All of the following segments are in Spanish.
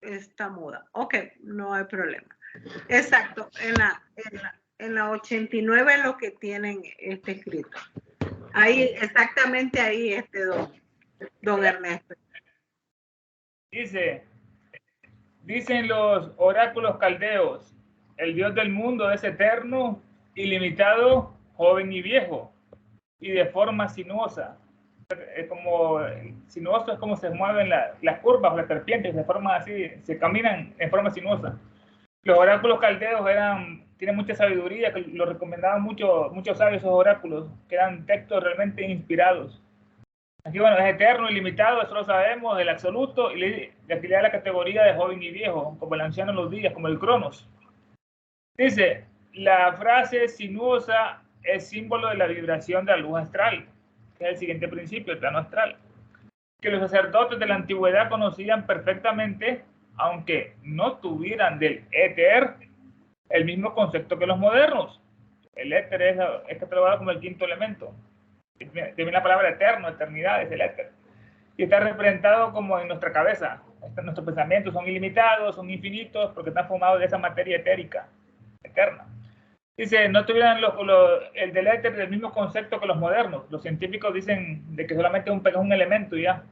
Está muda. Ok, no hay problema. Exacto, en la 89 es lo que tienen escrito. Ahí, exactamente ahí, don Ernesto. Dicen los oráculos caldeos, el Dios del mundo es eterno, ilimitado, joven y viejo, y de forma sinuosa. Es como sinuoso, es como se mueven las curvas, las serpientes, de forma así, se caminan en forma sinuosa. Los oráculos caldeos tienen mucha sabiduría, que lo recomendaban muchos sabios esos oráculos, que eran textos realmente inspirados. Aquí, bueno, es eterno, ilimitado, eso lo sabemos, el absoluto, y le afilié a la categoría de joven y viejo, como el anciano en los días, como el Cronos. Dice, la frase sinuosa es símbolo de la vibración de la luz astral, que es el siguiente principio, el plano astral, que los sacerdotes de la antigüedad conocían perfectamente, aunque no tuvieran del éter el mismo concepto que los modernos. El éter es catalogado como el quinto elemento. Tiene la palabra eterno, eternidad, es el éter. Y está representado como en nuestra cabeza. Nuestros pensamientos son ilimitados, son infinitos, porque están formados de esa materia etérica, eterna. Dice, no tuvieran el del éter del mismo concepto que los modernos. Los científicos dicen de que solamente es un elemento ya.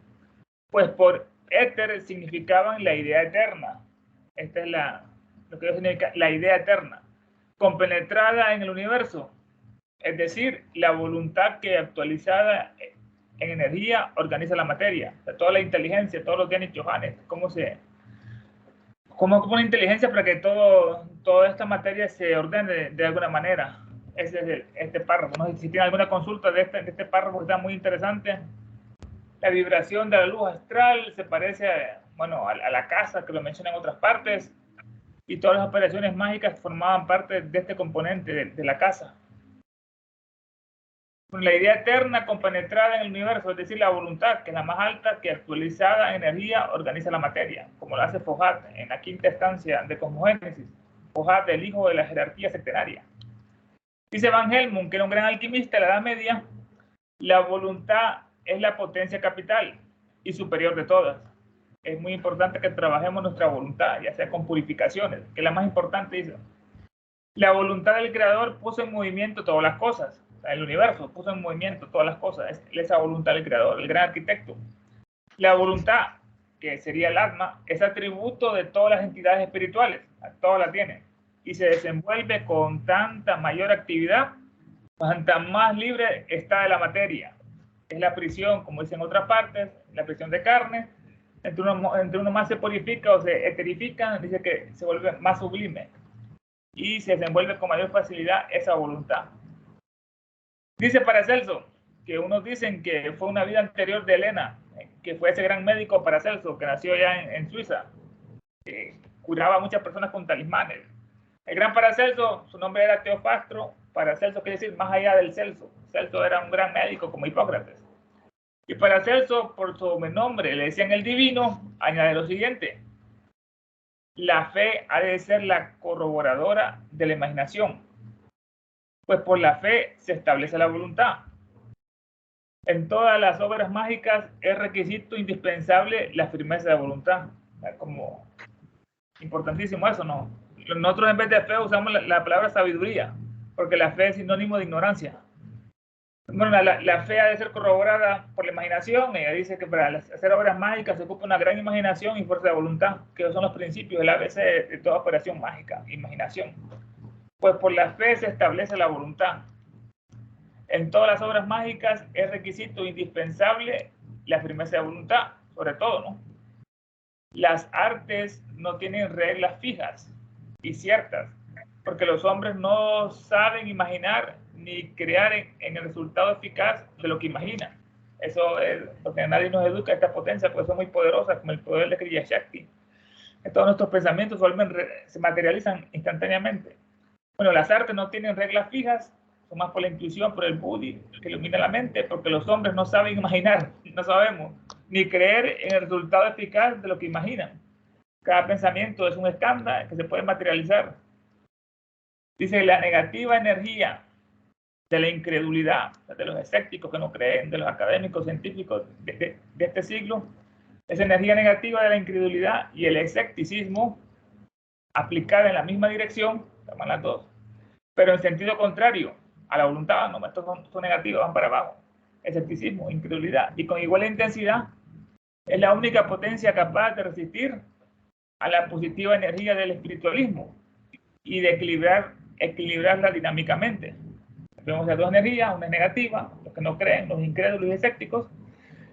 Pues por éter significaban la idea eterna. Esta es lo que significa la idea eterna, compenetrada en el universo. Es decir, la voluntad que actualizada en energía organiza la materia. O sea, toda la inteligencia, todos los Dianis Johannes, cómo una inteligencia para que toda esta materia se ordene de alguna manera. Ese es este párrafo. No sé si tiene alguna consulta de este párrafo, que está muy interesante. La vibración de la luz astral se parece a la casa, que lo menciona en otras partes, y todas las operaciones mágicas formaban parte de este componente de la casa. La idea eterna compenetrada en el universo, es decir, la voluntad, que es la más alta, que actualizada en energía organiza la materia, como lo hace Foucault en la quinta estancia de Cosmogénesis. Foucault, el hijo de la jerarquía sectenaria. Dice Van Helmont, que era un gran alquimista de la Edad Media, la voluntad es la potencia capital y superior de todas. Es muy importante que trabajemos nuestra voluntad, ya sea con purificaciones, que es la más importante, dice. La voluntad del creador puso en movimiento todas las cosas. O sea, el universo puso en movimiento todas las cosas. Es esa voluntad del creador, el gran arquitecto. La voluntad, que sería el alma, es atributo de todas las entidades espirituales. Todas la tienen. Y se desenvuelve con tanta mayor actividad, cuanta más libre está de la materia. Es la prisión, como dicen otras partes, la prisión de carne. Entre uno más se purifica o se eterifica, dice que se vuelve más sublime y se desenvuelve con mayor facilidad esa voluntad. Dice Paracelso, que unos dicen que fue una vida anterior de Helena, que fue ese gran médico Paracelso, que nació ya en Suiza, que curaba a muchas personas con talismanes. El gran Paracelso, su nombre era Teofastro. Paracelso quiere decir más allá del Celso. Celso era un gran médico como Hipócrates. Y Paracelso, por su nombre, le decían el divino, añade lo siguiente: la fe ha de ser la corroboradora de la imaginación, pues por la fe se establece la voluntad. En todas las obras mágicas es requisito indispensable la firmeza de voluntad. Como importantísimo eso, ¿no? Nosotros en vez de fe usamos la palabra sabiduría, porque la fe es sinónimo de ignorancia. Bueno, la fe ha de ser corroborada por la imaginación. Ella dice que para hacer obras mágicas se ocupa una gran imaginación y fuerza de voluntad, que son los principios, el ABC de toda operación mágica, imaginación. Pues por la fe se establece la voluntad. En todas las obras mágicas es requisito indispensable la firmeza de voluntad, sobre todo, ¿no? Las artes no tienen reglas fijas y ciertas, porque los hombres no saben imaginar ni crear en el resultado eficaz de lo que imaginan. Eso es porque nadie nos educa a esta potencia, porque son muy poderosas, como el poder de Kriya Shakti. Todos nuestros pensamientos se materializan instantáneamente. Bueno, las artes no tienen reglas fijas, son más por la intuición, por el buddhi, que ilumina la mente, porque los hombres no saben imaginar, no sabemos, ni creer en el resultado eficaz de lo que imaginan. Cada pensamiento es un estándar que se puede materializar. Dice, la negativa energía de la incredulidad, de los escépticos que no creen, de los académicos científicos de este siglo, Esa energía negativa de la incredulidad y el escepticismo aplicada en la misma dirección, llaman las dos, pero en sentido contrario a la voluntad, no, estos son negativos, van para abajo. Escepticismo, incredulidad, y con igual intensidad, es la única potencia capaz de resistir a la positiva energía del espiritualismo y de equilibrarla dinámicamente. Vemos las dos energías, una es negativa, los que no creen, los incrédulos y escépticos,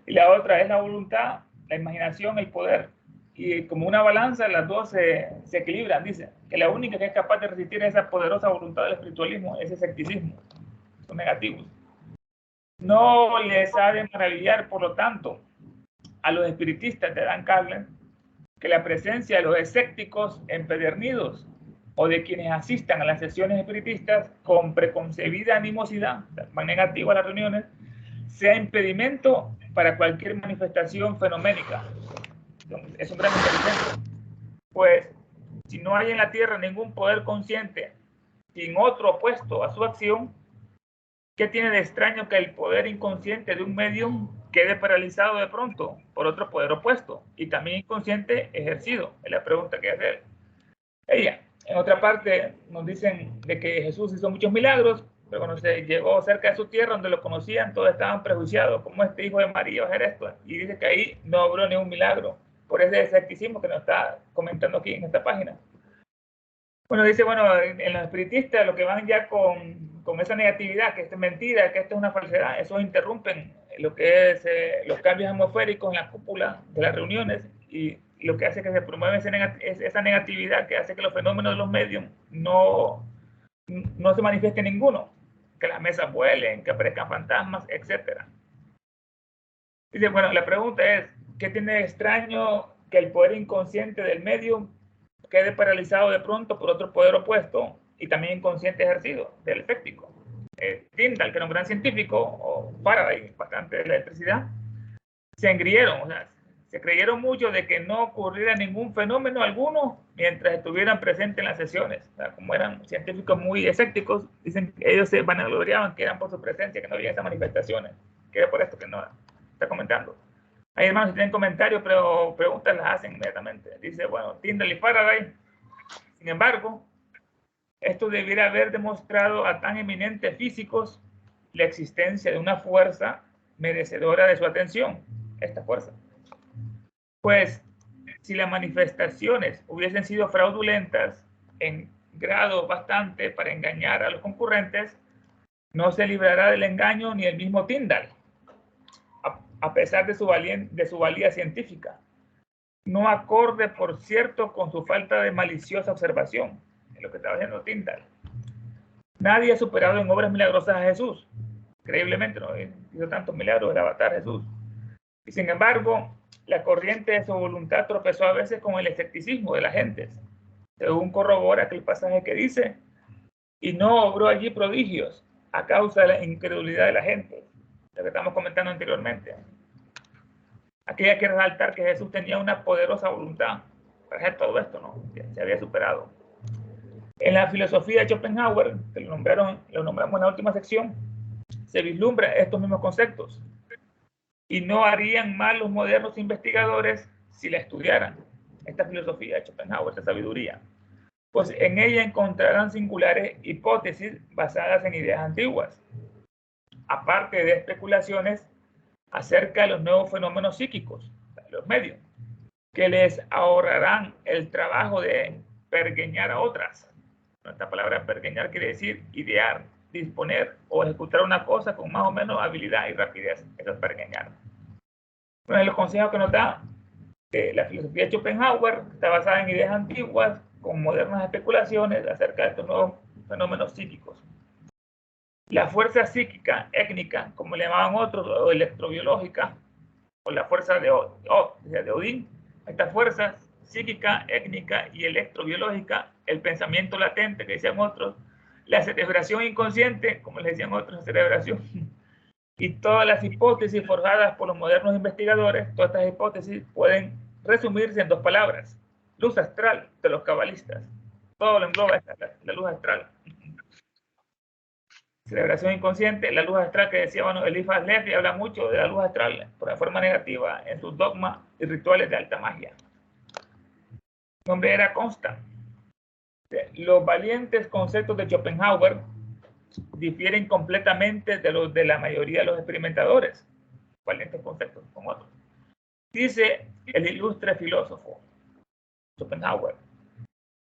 y la otra es la voluntad, la imaginación, el poder. Y como una balanza, las dos se equilibran, dice, que la única que es capaz de resistir a esa poderosa voluntad del espiritualismo es ese escepticismo, son negativos. No les ha de maravillar, por lo tanto, a los espiritistas de Dan Carlin, que la presencia de los escépticos empedernidos o de quienes asistan a las sesiones espiritistas con preconcebida animosidad, más negativa a las reuniones, sea impedimento para cualquier manifestación fenoménica. Es un gran impedimento. Pues, si no hay en la Tierra ningún poder consciente sin otro opuesto a su acción, ¿qué tiene de extraño que el poder inconsciente de un medium quede paralizado de pronto por otro poder opuesto y también inconsciente ejercido? Es la pregunta que hace ella. En otra parte nos dicen de que Jesús hizo muchos milagros, pero cuando se llegó cerca de su tierra, donde lo conocían, todos estaban prejuiciados. ¿Cómo este hijo de María va a hacer esto? Y dice que ahí no obró ningún milagro, por ese escepticismo que nos está comentando aquí en esta página. Bueno, dice, bueno, en los espiritistas, lo que van ya con esa negatividad, que esto es mentira, que esto es una falsedad, eso interrumpen lo que es los cambios atmosféricos en la cúpula de las reuniones y lo que hace que se promueva esa negatividad que hace que los fenómenos de los medios no se manifieste ninguno, que las mesas vuelen, que aparezcan fantasmas, etc. Dice, bueno, la pregunta es, ¿qué tiene de extraño que el poder inconsciente del medium quede paralizado de pronto por otro poder opuesto y también inconsciente ejercido del escéptico? Tyndall, que era un gran científico, o Faraday, bastante de la electricidad, se engrieron, o sea, se creyeron mucho de que no ocurriera ningún fenómeno alguno mientras estuvieran presentes en las sesiones. O sea, como eran científicos muy escépticos, dicen que ellos se vanagloriaban que eran por su presencia, que no había esas manifestaciones, que era por esto que no está comentando. Hay hermanos que tienen comentarios, pero preguntas las hacen inmediatamente. Dice, bueno, Tyndall y Faraday, sin embargo, esto debiera haber demostrado a tan eminentes físicos la existencia de una fuerza merecedora de su atención, esta fuerza. Pues, si las manifestaciones hubiesen sido fraudulentas en grado bastante para engañar a los concurrentes, no se librará del engaño ni el mismo Tyndall, a pesar de su valía científica. No acorde, por cierto, con su falta de maliciosa observación, en lo que estaba haciendo Tyndall. Nadie ha superado en obras milagrosas a Jesús. Increíblemente, no hizo tantos milagros el avatar Jesús. Y sin embargo, la corriente de su voluntad tropezó a veces con el escepticismo de las gentes, según corrobora aquel pasaje que dice, y no obró allí prodigios a causa de la incredulidad de la gente, lo que estamos comentando anteriormente. Aquí hay que resaltar que Jesús tenía una poderosa voluntad para hacer todo esto, ¿no? Que se había superado. En la filosofía de Schopenhauer, que lo nombramos en la última sección, se vislumbra estos mismos conceptos. Y no harían mal los modernos investigadores si la estudiaran, esta filosofía de Schopenhauer, esta sabiduría. Pues en ella encontrarán singulares hipótesis basadas en ideas antiguas, aparte de especulaciones acerca de los nuevos fenómenos psíquicos, los medios, que les ahorrarán el trabajo de pergeñar a otras. Esta palabra pergeñar quiere decir idear, disponer o ejecutar una cosa con más o menos habilidad y rapidez. Eso es pergeñar. Uno de los consejos que nos da la filosofía de Schopenhauer está basada en ideas antiguas con modernas especulaciones acerca de estos nuevos fenómenos psíquicos. La fuerza psíquica, étnica, como le llamaban otros, o electrobiológica, o la fuerza de Odín, esta fuerza psíquica, étnica y electrobiológica, el pensamiento latente, que decían otros, la cerebración inconsciente, como les decían otros, cerebración, y todas las hipótesis forjadas por los modernos investigadores, todas estas hipótesis pueden resumirse en dos palabras: luz astral de los cabalistas. Todo lo engloba la luz astral. Celebración inconsciente, la luz astral que decía, bueno, Eliphas Levi habla mucho de la luz astral por la forma negativa en sus dogmas y rituales de alta magia. Su nombre era Constant. Los valientes conceptos de Schopenhauer difieren completamente de los de la mayoría de los experimentadores. Valientes conceptos con otros. Dice el ilustre filósofo Schopenhauer: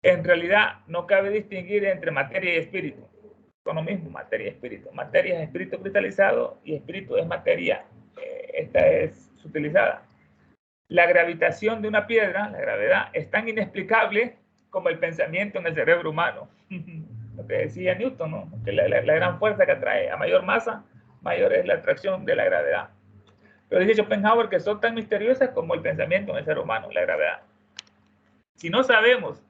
en realidad no cabe distinguir entre materia y espíritu. Son lo mismo, materia y espíritu. Materia es espíritu cristalizado y espíritu es materia. Esta es utilizada. La gravitación de una piedra, la gravedad, es tan inexplicable como el pensamiento en el cerebro humano. Lo que decía Newton, ¿no? Que la gran fuerza que atrae a mayor masa, mayor es la atracción de la gravedad. Pero dice Schopenhauer que son tan misteriosas como el pensamiento en el ser humano, la gravedad. Si no sabemos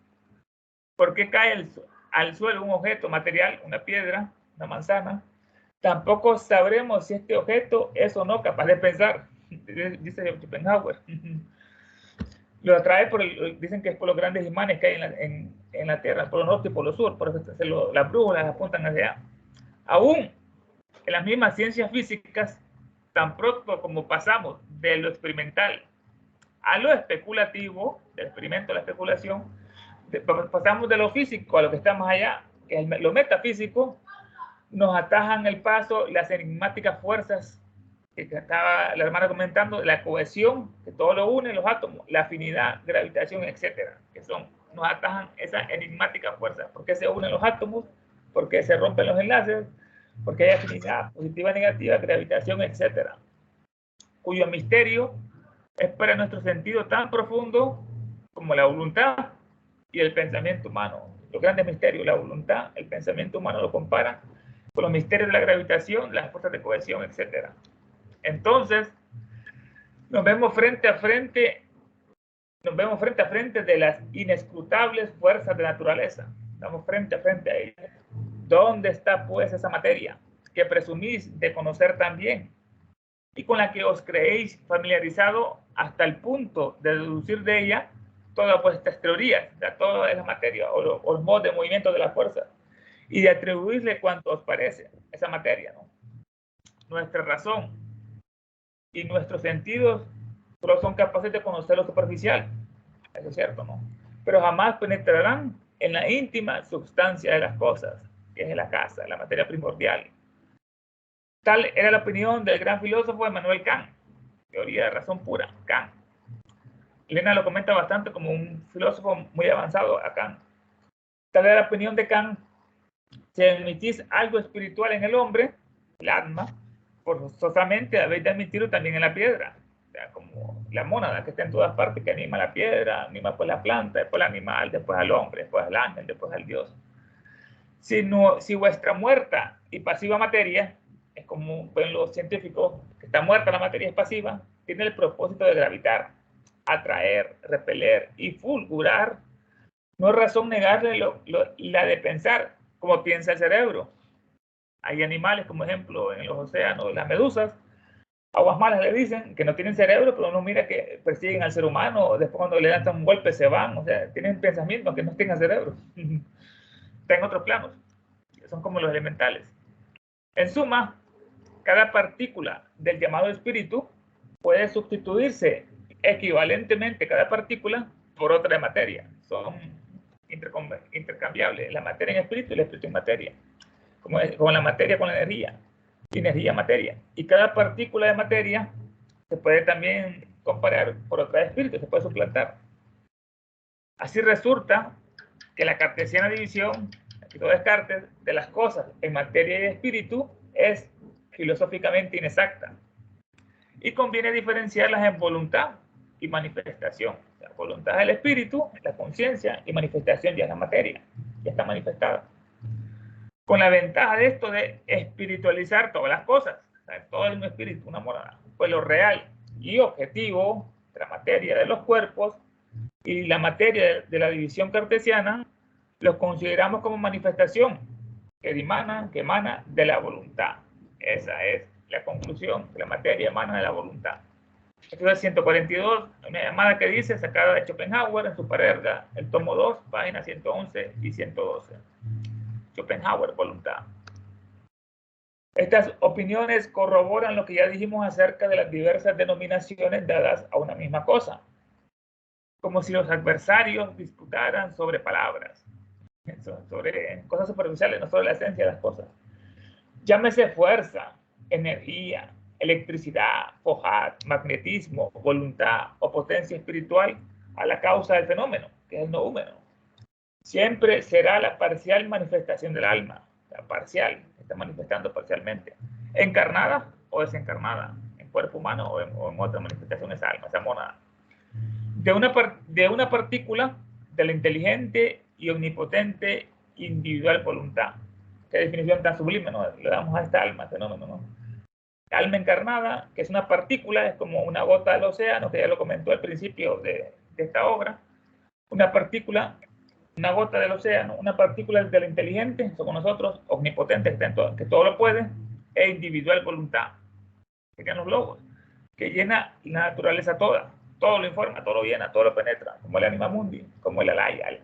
por qué cae al suelo un objeto material, una piedra, una manzana, tampoco sabremos si este objeto es o no capaz de pensar, dice Schopenhauer. Lo atrae dicen que es por los grandes imanes que hay en la Tierra, por lo norte y por lo sur, por eso las brújulas apuntan hacia allá. Aún en las mismas ciencias físicas, tan pronto como pasamos de lo experimental a lo especulativo, del experimento a la especulación, pasamos de lo físico a lo que está más allá, que es lo metafísico, nos atajan el paso las enigmáticas fuerzas que estaba la hermana comentando, la cohesión, que todo lo une, los átomos, la afinidad, gravitación, etcétera, que nos atajan esas enigmáticas fuerzas. ¿Por qué se unen los átomos? ¿Por qué se rompen los enlaces? Porque hay afinidad positiva, negativa, gravitación, etcétera, cuyo misterio es para nuestro sentido tan profundo como la voluntad y el pensamiento humano. Los grandes misterios, la voluntad, el pensamiento humano lo compara con los misterios de la gravitación, las fuerzas de cohesión, etcétera. Entonces, nos vemos frente a frente de las inescrutables fuerzas de naturaleza. Estamos frente a frente a ellas. ¿Dónde está pues esa materia que presumís de conocer tan bien y con la que os creéis familiarizado hasta el punto de deducir de ella todas vuestras teorías, de toda esa materia o los modos de movimiento de la fuerza y de atribuirle cuanto os parece esa materia, ¿no? Nuestra razón y nuestros sentidos solo son capaces de conocer lo superficial, eso es cierto, ¿no? Pero jamás penetrarán en la íntima sustancia de las cosas, que es la casa, la materia primordial. Tal era la opinión del gran filósofo Emmanuel Kant, teoría de razón pura, Kant. Elena lo comenta bastante como un filósofo muy avanzado a Kant. Tal era la opinión de Kant: si admitís algo espiritual en el hombre, el alma, forzosamente habéis de admitirlo también en la piedra. O sea, como la mónada que está en todas partes, que anima a la piedra, anima pues la planta, después al animal, después al hombre, después al ángel, después al Dios. Si vuestra muerta y pasiva materia, es como ven los científicos, que está muerta la materia es pasiva, tiene el propósito de gravitar, atraer, repeler y fulgurar, no es razón negarle la de pensar, como piensa el cerebro. Hay animales, como ejemplo, en los océanos, las medusas, aguas malas le dicen, que no tienen cerebro, pero uno mira que persiguen al ser humano, después cuando le dan un golpe se van, o sea, tienen pensamiento que no tengan cerebro. Está en otros planos, son como los elementales. En suma, cada partícula del llamado espíritu puede sustituirse equivalentemente cada partícula por otra de materia. Son intercambiables, la materia en espíritu y el espíritu en materia, como la materia con la energía materia. Y cada partícula de materia se puede también comparar por otra de espíritu, se puede suplantar. Así resulta que la cartesiana división, de Descartes, de las cosas en materia y espíritu es filosóficamente inexacta. Y conviene diferenciarlas en voluntad y manifestación. La voluntad es el espíritu, la conciencia, y manifestación ya es la materia, ya está manifestada. Con la ventaja de esto de espiritualizar todas las cosas, o sea, todo es un espíritu, una morada. Pues lo real y objetivo de la materia de los cuerpos y la materia de la división cartesiana los consideramos como manifestación que emana de la voluntad. Esa es la conclusión, que la materia emana de la voluntad. Esto es 142, una llamada que dice, sacada de Schopenhauer en su Parerga, el tomo 2, páginas 111 y 112. Schopenhauer, voluntad. Estas opiniones corroboran lo que ya dijimos acerca de las diversas denominaciones dadas a una misma cosa, como si los adversarios disputaran sobre palabras, sobre cosas superficiales, no sobre la esencia de las cosas. Llámese fuerza, energía, electricidad, fojad, magnetismo, voluntad o potencia espiritual a la causa del fenómeno, que es el noúmeno. Siempre será la parcial manifestación del alma, la parcial, está manifestando parcialmente, encarnada o desencarnada, en cuerpo humano o en otra manifestación, esa alma, esa monada. De una partícula de la inteligente y omnipotente individual voluntad. Qué definición tan sublime, ¿no? Le damos a esta alma, fenómeno, ¿no? Alma encarnada, que es una partícula, es como una gota del océano, que ya lo comentó al principio de esta obra. Una partícula, una gota del océano, una partícula de la inteligente, somos nosotros, omnipotente, que todo lo puede, e individual voluntad, serían los logos, que llena la naturaleza toda, todo lo informa, todo lo llena, todo lo penetra, como el anima mundi, como el alaya,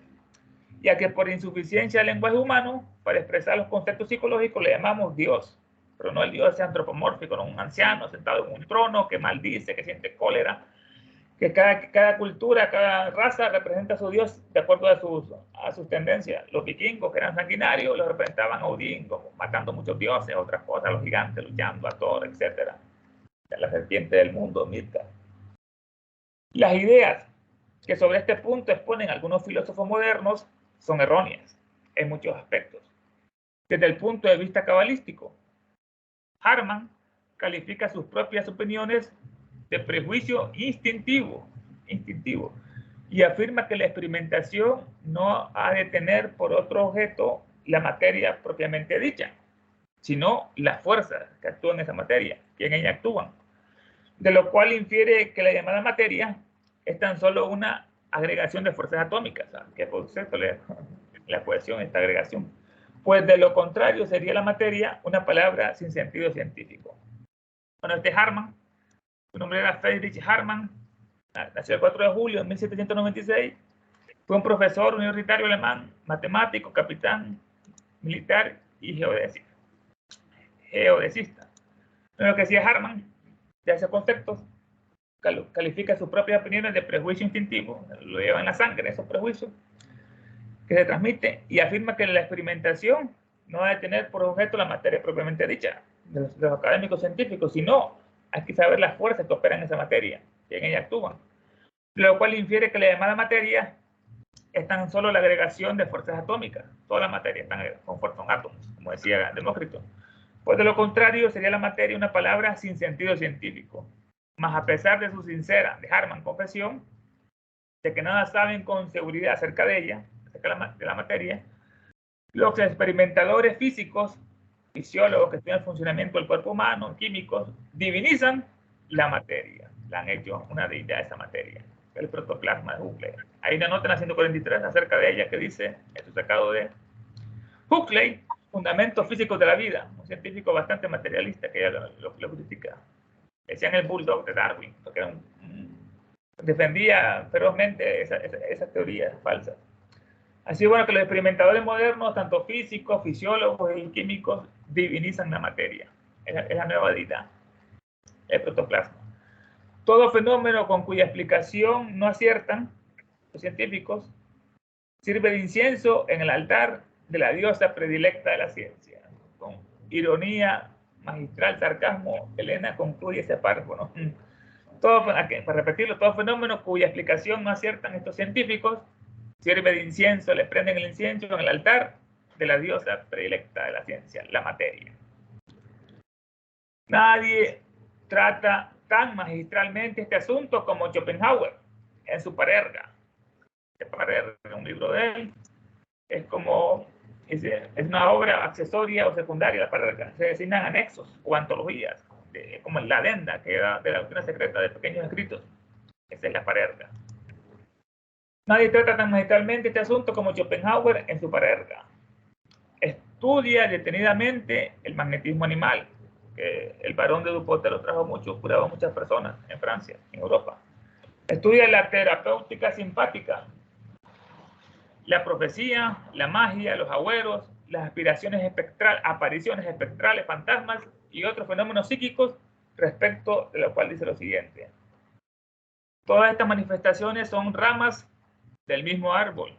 ya que por insuficiencia del lenguaje humano, para expresar los conceptos psicológicos le llamamos Dios, pero no el Dios ese antropomórfico, no un anciano sentado en un trono que maldice, que siente cólera, que cada cultura, cada raza representa a su Dios de acuerdo a sus tendencias. Los vikingos, que eran sanguinarios, los representaban a Odín, como matando muchos dioses, otras cosas, los gigantes luchando, a Thor, etc. La serpiente del mundo, Midgard. Las ideas que sobre este punto exponen algunos filósofos modernos son erróneas en muchos aspectos. Desde el punto de vista cabalístico, Harman califica sus propias opiniones de prejuicio instintivo y afirma que la experimentación no ha de tener por otro objeto la materia propiamente dicha, sino las fuerzas que actúan en esa materia, que en ella actúan, de lo cual infiere que la llamada materia es tan solo una agregación de fuerzas atómicas, que por cierto la cohesión, esta agregación, pues de lo contrario sería la materia una palabra sin sentido científico. Bueno, este Harman, su nombre era Friedrich Harman, nació el 4 de julio de 1796, fue un profesor universitario alemán, matemático, capitán militar y geodesista. Lo que decía Harman, de esos conceptos, califica sus propias opiniones de prejuicio instintivo, lo lleva en la sangre, esos prejuicios, que se transmite, y afirma que la experimentación no ha de tener por objeto la materia propiamente dicha de los académicos científicos, sino hay que saber las fuerzas que operan en esa materia, que en ella actúan, lo cual infiere que la llamada materia es tan solo la agregación de fuerzas atómicas. Toda la materia son átomos, como decía Demócrito. Pues de lo contrario sería la materia una palabra sin sentido científico. Mas a pesar de su sincera, de Harman, confesión de que nada saben con seguridad acerca de ella, acerca de la materia, los experimentadores físicos, fisiólogos que estudian el funcionamiento del cuerpo humano, químicos, divinizan la materia. La han hecho una deidad esa materia, el protoplasma de Huxley. Hay una nota en la 143 acerca de ella que dice, esto es sacado de Huxley, Fundamentos Físicos de la Vida, un científico bastante materialista que ella lo critica. Decían el bulldog de Darwin, porque era defendía ferozmente esas teorías falsas. Así bueno que los experimentadores modernos, tanto físicos, fisiólogos y químicos, divinizan la materia. Es la nueva deidad, el protoplasma. Todo fenómeno con cuya explicación no aciertan los científicos sirve de incienso en el altar de la diosa predilecta de la ciencia. Con ironía, magistral sarcasmo, Elena concluye ese párrafo, ¿no? Para repetirlo, todo fenómeno cuya explicación no aciertan estos científicos sirve de incienso, le prenden el incienso en el altar de la diosa predilecta de la ciencia, la materia. Nadie trata tan magistralmente este asunto como Schopenhauer en su Parerga. Parerga, un libro de él, es una obra accesoria o secundaria de la Parerga. Se designan anexos o antologías, como la adenda que da de la doctrina secreta de pequeños escritos. Esa es la Parerga. Nadie trata tan magistralmente este asunto como Schopenhauer en su Parerga. Estudia detenidamente el magnetismo animal, que el barón de Dupotet lo trajo mucho, curaba a muchas personas en Francia, en Europa. Estudia la terapéutica simpática, la profecía, la magia, los agüeros las apariciones espectrales, fantasmas y otros fenómenos psíquicos, respecto de lo cual dice lo siguiente. Todas estas manifestaciones son ramas del mismo árbol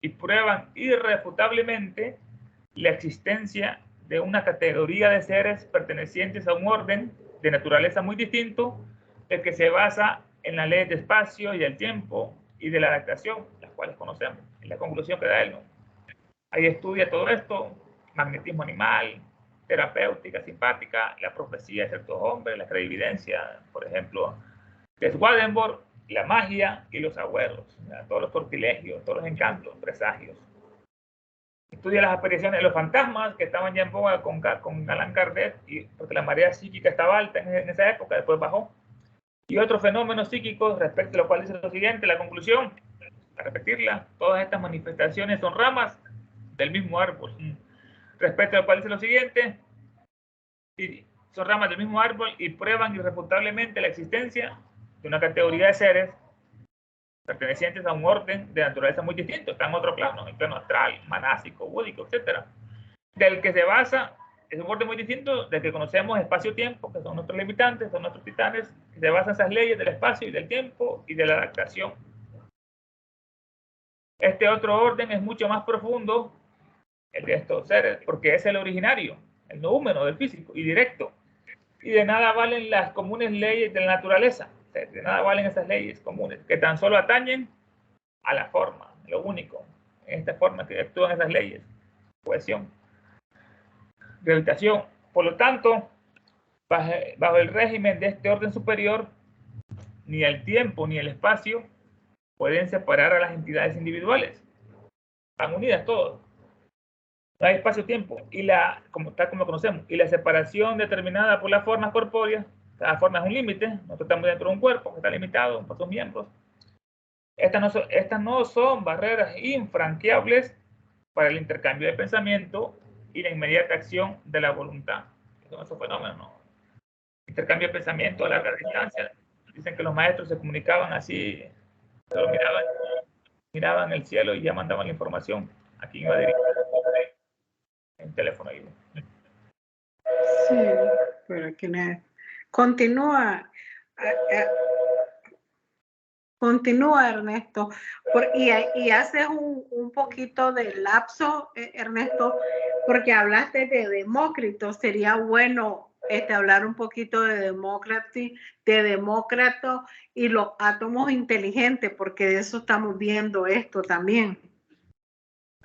y prueban irrefutablemente la existencia de una categoría de seres pertenecientes a un orden de naturaleza muy distinto, el que se basa en la ley del espacio y del tiempo y de la adaptación, las cuales conocemos, es la conclusión que da él, ¿no? Ahí estudia todo esto: magnetismo animal, terapéutica, simpática, la profecía de ciertos hombres, la clarividencia, por ejemplo, de Swedenborg, la magia y los agüeros, todos los sortilegios, todos los encantos, presagios. Estudia las apariciones de los fantasmas, que estaban ya en boga con Allan Kardec, porque la marea psíquica estaba alta en esa época, después bajó. Y otros fenómenos psíquicos, respecto a lo cual dice lo siguiente, la conclusión, a repetirla: todas estas manifestaciones son ramas del mismo árbol. Respecto a lo cual dice lo siguiente, son ramas del mismo árbol y prueban irrefutablemente la existencia de una categoría de seres pertenecientes a un orden de naturaleza muy distinto, está en otro plano, el plano astral, manásico, búdico, etc. Del que se basa, es un orden muy distinto del que conocemos espacio-tiempo, que son nuestros limitantes, son nuestros titanes, que se basan en esas leyes del espacio y del tiempo y de la adaptación. Este otro orden es mucho más profundo, el de estos seres, porque es el originario, el noúmeno del físico y directo. Y de nada valen las comunes leyes de la naturaleza, de nada valen esas leyes comunes, que tan solo atañen a la forma, lo único, en esta forma que actúan esas leyes: cohesión, gravitación. Por lo tanto, bajo el régimen de este orden superior, ni el tiempo ni el espacio pueden separar a las entidades individuales. Están unidas todas. No hay espacio-tiempo, y tal como conocemos, y la separación determinada por las formas corpóreas. Cada forma es un límite. Nosotros estamos dentro de un cuerpo que está limitado por sus miembros. Estas no son barreras infranqueables para el intercambio de pensamiento y la inmediata acción de la voluntad. Son esos fenómenos, ¿no? Intercambio de pensamiento a larga distancia. Dicen que los maestros se comunicaban así, solo miraban el cielo y ya mandaban la información a quien iba a dirigir el teléfono. Sí, pero aquí continúa, continúa, Ernesto, y haces un poquito de lapso, Ernesto, porque hablaste de Demócrito. Sería bueno hablar un poquito de Demócrito y los átomos inteligentes, porque de eso estamos viendo esto también.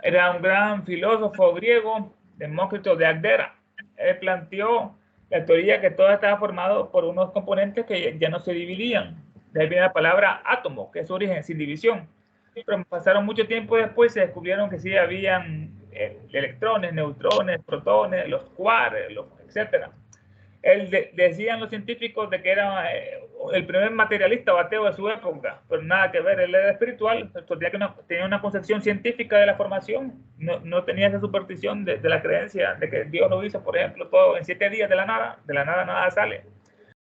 Era un gran filósofo griego, Demócrito de Agdera. Él planteó la teoría que todo estaba formado por unos componentes que ya no se dividían. De ahí viene la palabra átomo, que es su origen, sin división. Pero pasaron mucho tiempo después, se descubrieron que sí habían electrones, neutrones, protones, los quarks, etc. Decían los científicos de que era el primer materialista o ateo de su época, pero nada que ver. Él era espiritual, tenía una concepción científica de la formación, no tenía esa superstición de la creencia de que Dios lo hizo, por ejemplo, todo en 7 días de la nada nada sale.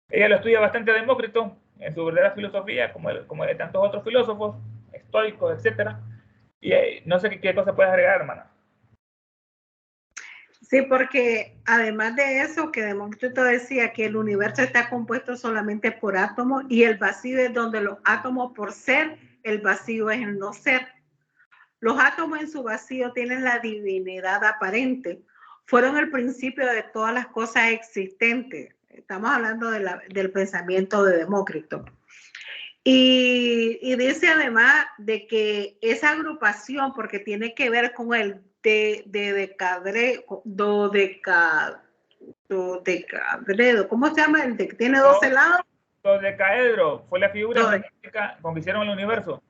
Ella lo estudia bastante Demócrito en su verdadera filosofía, como de tantos otros filósofos, estoicos, etc. Y no sé qué cosa puedes agregar, hermana. Sí, porque además de eso, que Demócrito decía que el universo está compuesto solamente por átomos y el vacío es donde los átomos, por ser, el vacío es el no ser. Los átomos en su vacío tienen la divinidad aparente. Fueron el principio de todas las cosas existentes. Estamos hablando del pensamiento de Demócrito. Y dice además de que esa agrupación, porque tiene que ver con el dodecadredo, ¿cómo se llama? El que tiene 12 lados. Dodecaedro fue la figura matemática con que hicieron el universo.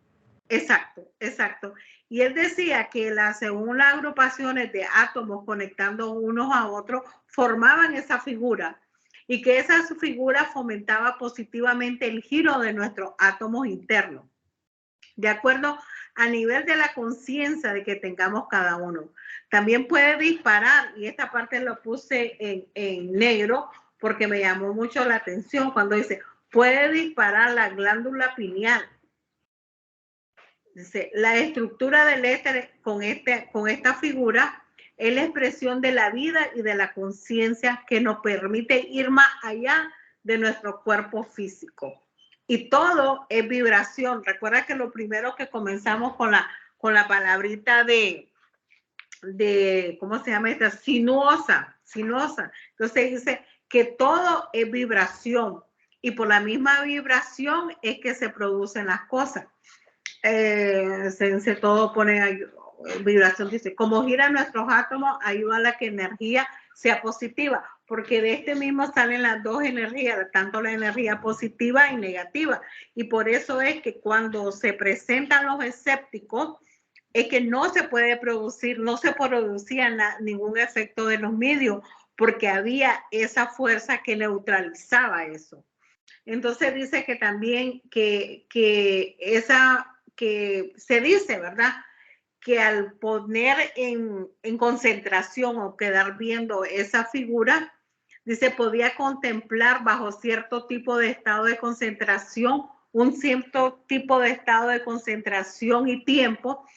Exacto, exacto. Y él decía que según las agrupaciones de átomos conectando unos a otros, formaban esa figura, y que esa figura fomentaba positivamente el giro de nuestros átomos internos, de acuerdo a nivel de la conciencia de que tengamos cada uno. También puede disparar, y esta parte lo puse en negro porque me llamó mucho la atención cuando dice, puede disparar la glándula pineal. Dice, la estructura del éter con esta figura es la expresión de la vida y de la conciencia que nos permite ir más allá de nuestro cuerpo físico. Y todo es vibración. Recuerda que lo primero que comenzamos con la palabrita de ¿cómo se llama esta? Sinuosa. Entonces dice que todo es vibración y por la misma vibración es que se producen las cosas. Todo pone vibración, dice, como giran nuestros átomos, ayuda a que energía sea positiva, porque de este mismo salen las dos energías, tanto la energía positiva y negativa, y por eso es que cuando se presentan los escépticos, es que no se producía ningún efecto de los medios, porque había esa fuerza que neutralizaba eso. Entonces dice que también que se dice, ¿verdad? Que al poner en concentración o quedar viendo esa figura, dice, podía contemplar bajo cierto tipo de estado de concentración, un cierto tipo de estado de concentración y tiempo,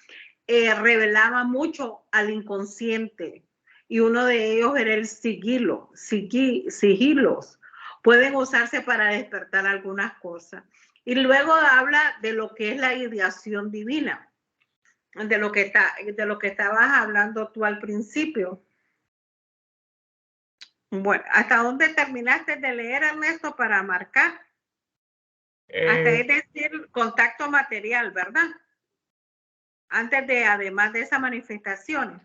revelaba mucho al inconsciente. Y uno de ellos era el sigilos. Pueden usarse para despertar algunas cosas. Y luego habla de lo que es la ideación divina, de lo que estabas hablando tú al principio. Bueno, ¿hasta dónde terminaste de leer, Ernesto, para marcar? Hasta es decir, contacto material, ¿verdad? Antes de, además de esas manifestaciones.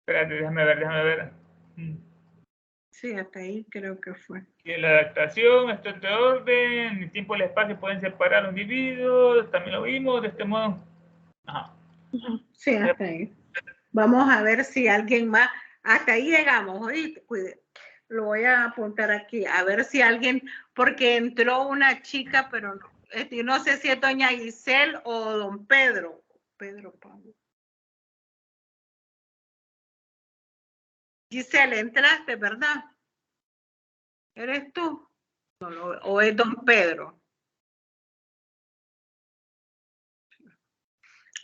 Espérate, déjame ver. Sí, hasta ahí creo que fue. Y en la adaptación, esto es de orden, el tiempo y el espacio pueden separar a los individuos, también lo vimos de este modo. Ajá. Sí, hasta ahí. Vamos a ver si alguien más, hasta ahí llegamos, oíste, cuide. Lo voy a apuntar aquí, a ver si alguien, porque entró una chica, pero no, no sé si es doña Giselle o don Pedro. Pedro Pablo. Giselle, entraste, ¿verdad? ¿Eres tú? No, ¿o es don Pedro?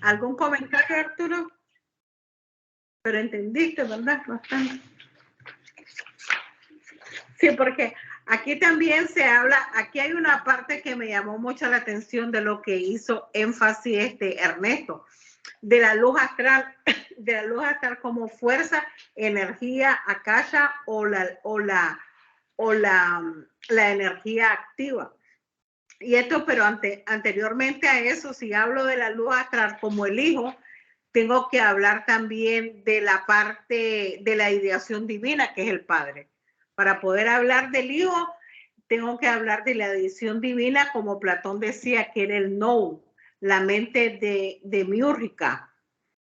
¿Algún comentario, Arturo? Pero entendiste, ¿verdad? Bastante. Sí, porque aquí también se habla, aquí hay una parte que me llamó mucho la atención de lo que hizo énfasis Ernesto, de la luz astral, como fuerza, energía, akasha o la energía activa. Y esto, pero anteriormente a eso, si hablo de la luz astral como el hijo, tengo que hablar también de la parte de la ideación divina, que es el Padre. Para poder hablar del Hijo, tengo que hablar de la ideación divina, como Platón decía, que era el no, la mente de Miúrrica,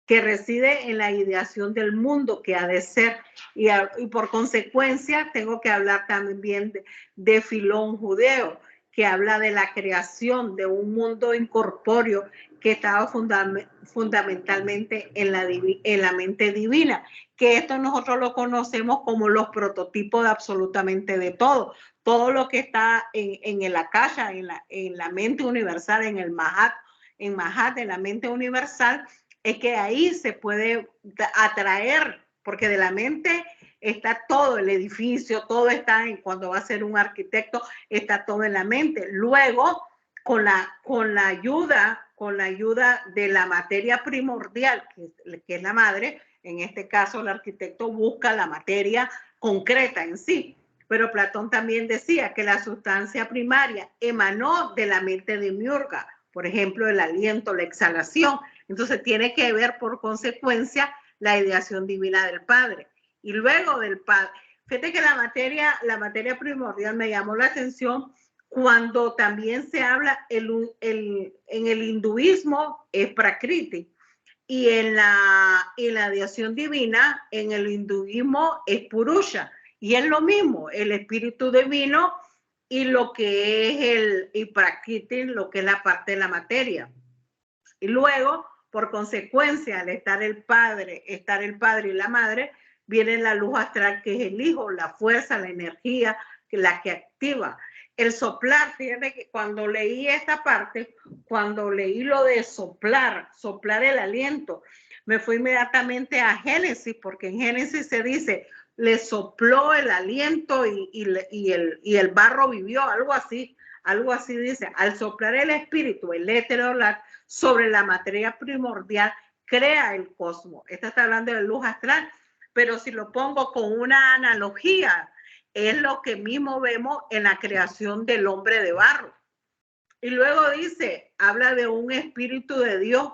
que reside en la ideación del mundo que ha de ser. Y por consecuencia, tengo que hablar también de Filón judeo, que habla de la creación de un mundo incorpóreo que estaba fundamentalmente en la mente divina, que esto nosotros lo conocemos como los prototipos de absolutamente de todo. Todo lo que está en el akasha, en la mente universal, en el Mahat, de la mente universal, es que ahí se puede atraer, porque de la mente está todo el edificio, todo está en, cuando va a ser un arquitecto, está todo en la mente. Luego, con la ayuda de la materia primordial, que es la madre, en este caso el arquitecto busca la materia concreta en sí. Pero Platón también decía que la sustancia primaria emanó de la mente de Miurga, por ejemplo, el aliento, la exhalación. Entonces tiene que ver por consecuencia la ideación divina del Padre. Y luego del Padre, fíjate que la materia primordial me llamó la atención cuando también se habla en el hinduismo es Prakriti y en la ideación divina en el hinduismo es Purusha y es lo mismo, el espíritu divino y lo que es Prakriti, lo que es la parte de la materia. Y luego, por consecuencia, al estar el padre y la madre, viene la luz astral, que es el hijo, la fuerza, la energía, la que activa. El soplar, fíjate que cuando leí esta parte, cuando leí lo de soplar el aliento, me fui inmediatamente a Génesis, porque en Génesis se dice, le sopló el aliento y el barro vivió, algo así dice, al soplar el espíritu, el éter sobre la materia primordial, crea el cosmos. Esta está hablando de luz astral, pero si lo pongo con una analogía, es lo que mismo vemos en la creación del hombre de barro. Y luego dice, habla de un espíritu de Dios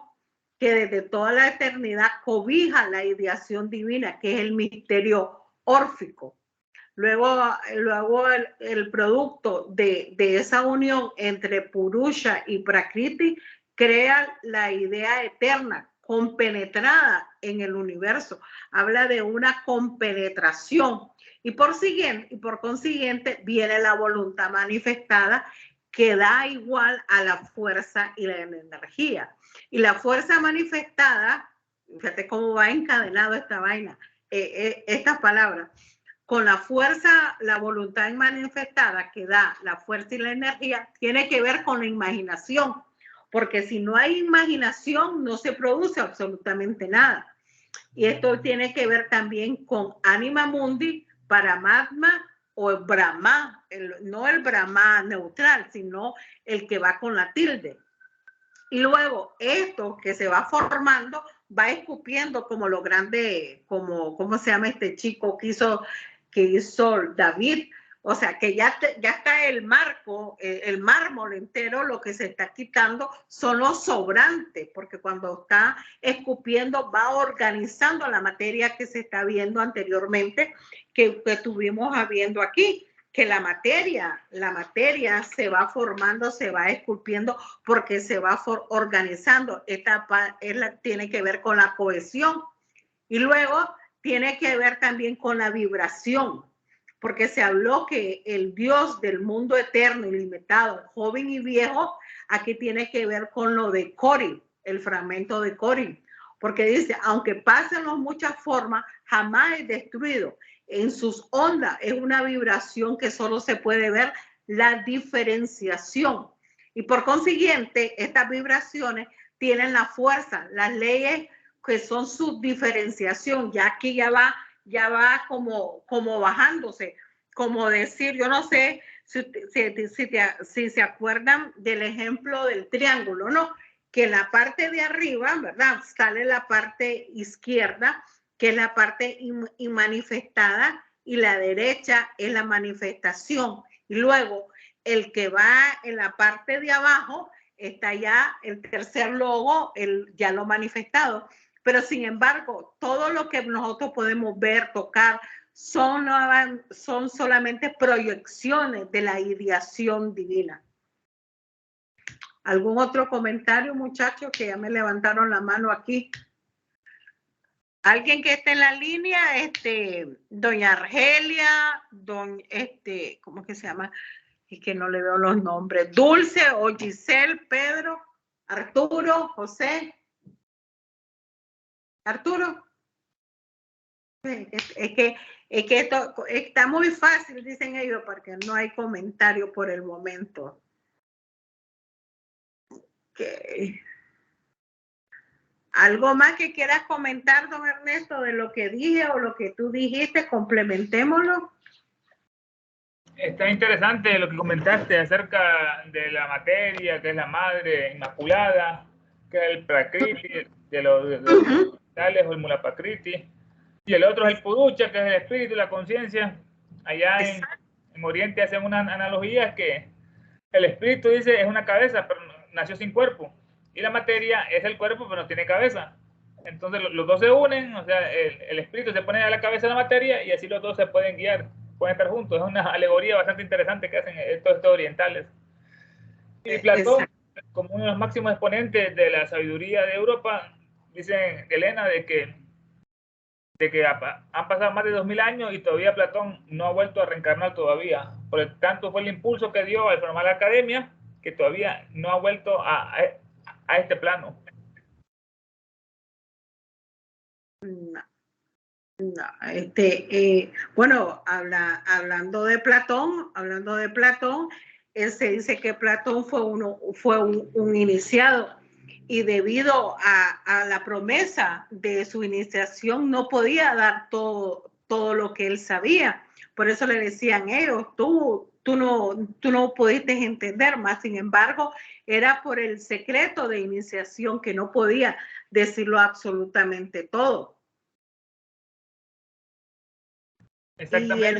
que desde toda la eternidad cobija la ideación divina, que es el misterio órfico. Luego el producto de esa unión entre Purusha y Prakriti crea la idea eterna, compenetrada en el universo. Habla de una compenetración. Y por consiguiente viene la voluntad manifestada, que da igual a la fuerza y la energía. Y la fuerza manifestada, fíjate cómo va encadenado esta vaina, estas palabras, con la fuerza, la voluntad manifestada que da la fuerza y la energía, tiene que ver con la imaginación, porque si no hay imaginación no se produce absolutamente nada. Y esto tiene que ver también con Anima Mundi, Paramatma o el Brahma, no el Brahma neutral, sino el que va con la tilde. Y luego esto que se va formando va escupiendo como lo grande, como ¿cómo se llama este chico que hizo David? O sea, que ya está el marco, el mármol entero, lo que se está quitando son los sobrantes, porque cuando está escupiendo va organizando la materia que se está viendo anteriormente, que estuvimos viendo aquí, que la materia se va formando, se va esculpiendo, porque se va organizando. Esta tiene que ver con la cohesión. Y luego tiene que ver también con la vibración, porque se habló que el Dios del mundo eterno, ilimitado, joven y viejo, aquí tiene que ver con lo de Cori, el fragmento de Cori, porque dice, aunque pasen las muchas formas, jamás es destruido. En sus ondas es una vibración que solo se puede ver la diferenciación. Y por consiguiente, estas vibraciones tienen la fuerza, las leyes que son su diferenciación. Ya aquí ya va como bajándose, como decir, yo no sé si se acuerdan del ejemplo del triángulo, ¿no? Que en la parte de arriba, ¿verdad? Sale la parte izquierda, que es la parte inmanifestada, y la derecha es la manifestación. Y luego, el que va en la parte de abajo, está ya el tercer logo, ya lo manifestado. Pero sin embargo, todo lo que nosotros podemos ver, tocar, son solamente proyecciones de la ideación divina. ¿Algún otro comentario, muchachos, que ya me levantaron la mano aquí? Alguien que esté en la línea, doña Argelia, ¿cómo que se llama? Es que no le veo los nombres. Dulce o Giselle, Pedro, Arturo, José. Arturo. Es que esto está muy fácil, dicen ellos, porque no hay comentario por el momento. Okay. ¿Algo más que quieras comentar, don Ernesto, de lo que dije o lo que tú dijiste? Complementémoslo. Está interesante lo que comentaste acerca de la materia, que es la madre inmaculada, que es el Prakriti, de los vitales, o el Mulaprakriti, y el otro es el Purusha, que es el espíritu, la conciencia. Allá en Oriente hacen una analogía que el espíritu, dice, es una cabeza, pero nació sin cuerpo, y la materia es el cuerpo, pero no tiene cabeza. Entonces los dos se unen, o sea, el espíritu se pone a la cabeza de la materia, y así los dos se pueden guiar, pueden estar juntos. Es una alegoría bastante interesante que hacen estos orientales. Y Platón, como uno de los máximos exponentes de la sabiduría de Europa, dicen, Elena, de que han pasado más de 2000 años y todavía Platón no ha vuelto a reencarnar todavía. Por lo tanto, fue el impulso que dio al formar la academia, que todavía no ha vuelto a este plano. No, bueno, hablando de Platón, se dice que Platón fue un iniciado, y debido a la promesa de su iniciación no podía dar todo lo que él sabía. Por eso le decían ellos, tú no pudiste entender, más sin embargo, era por el secreto de iniciación que no podía decirlo absolutamente todo. Y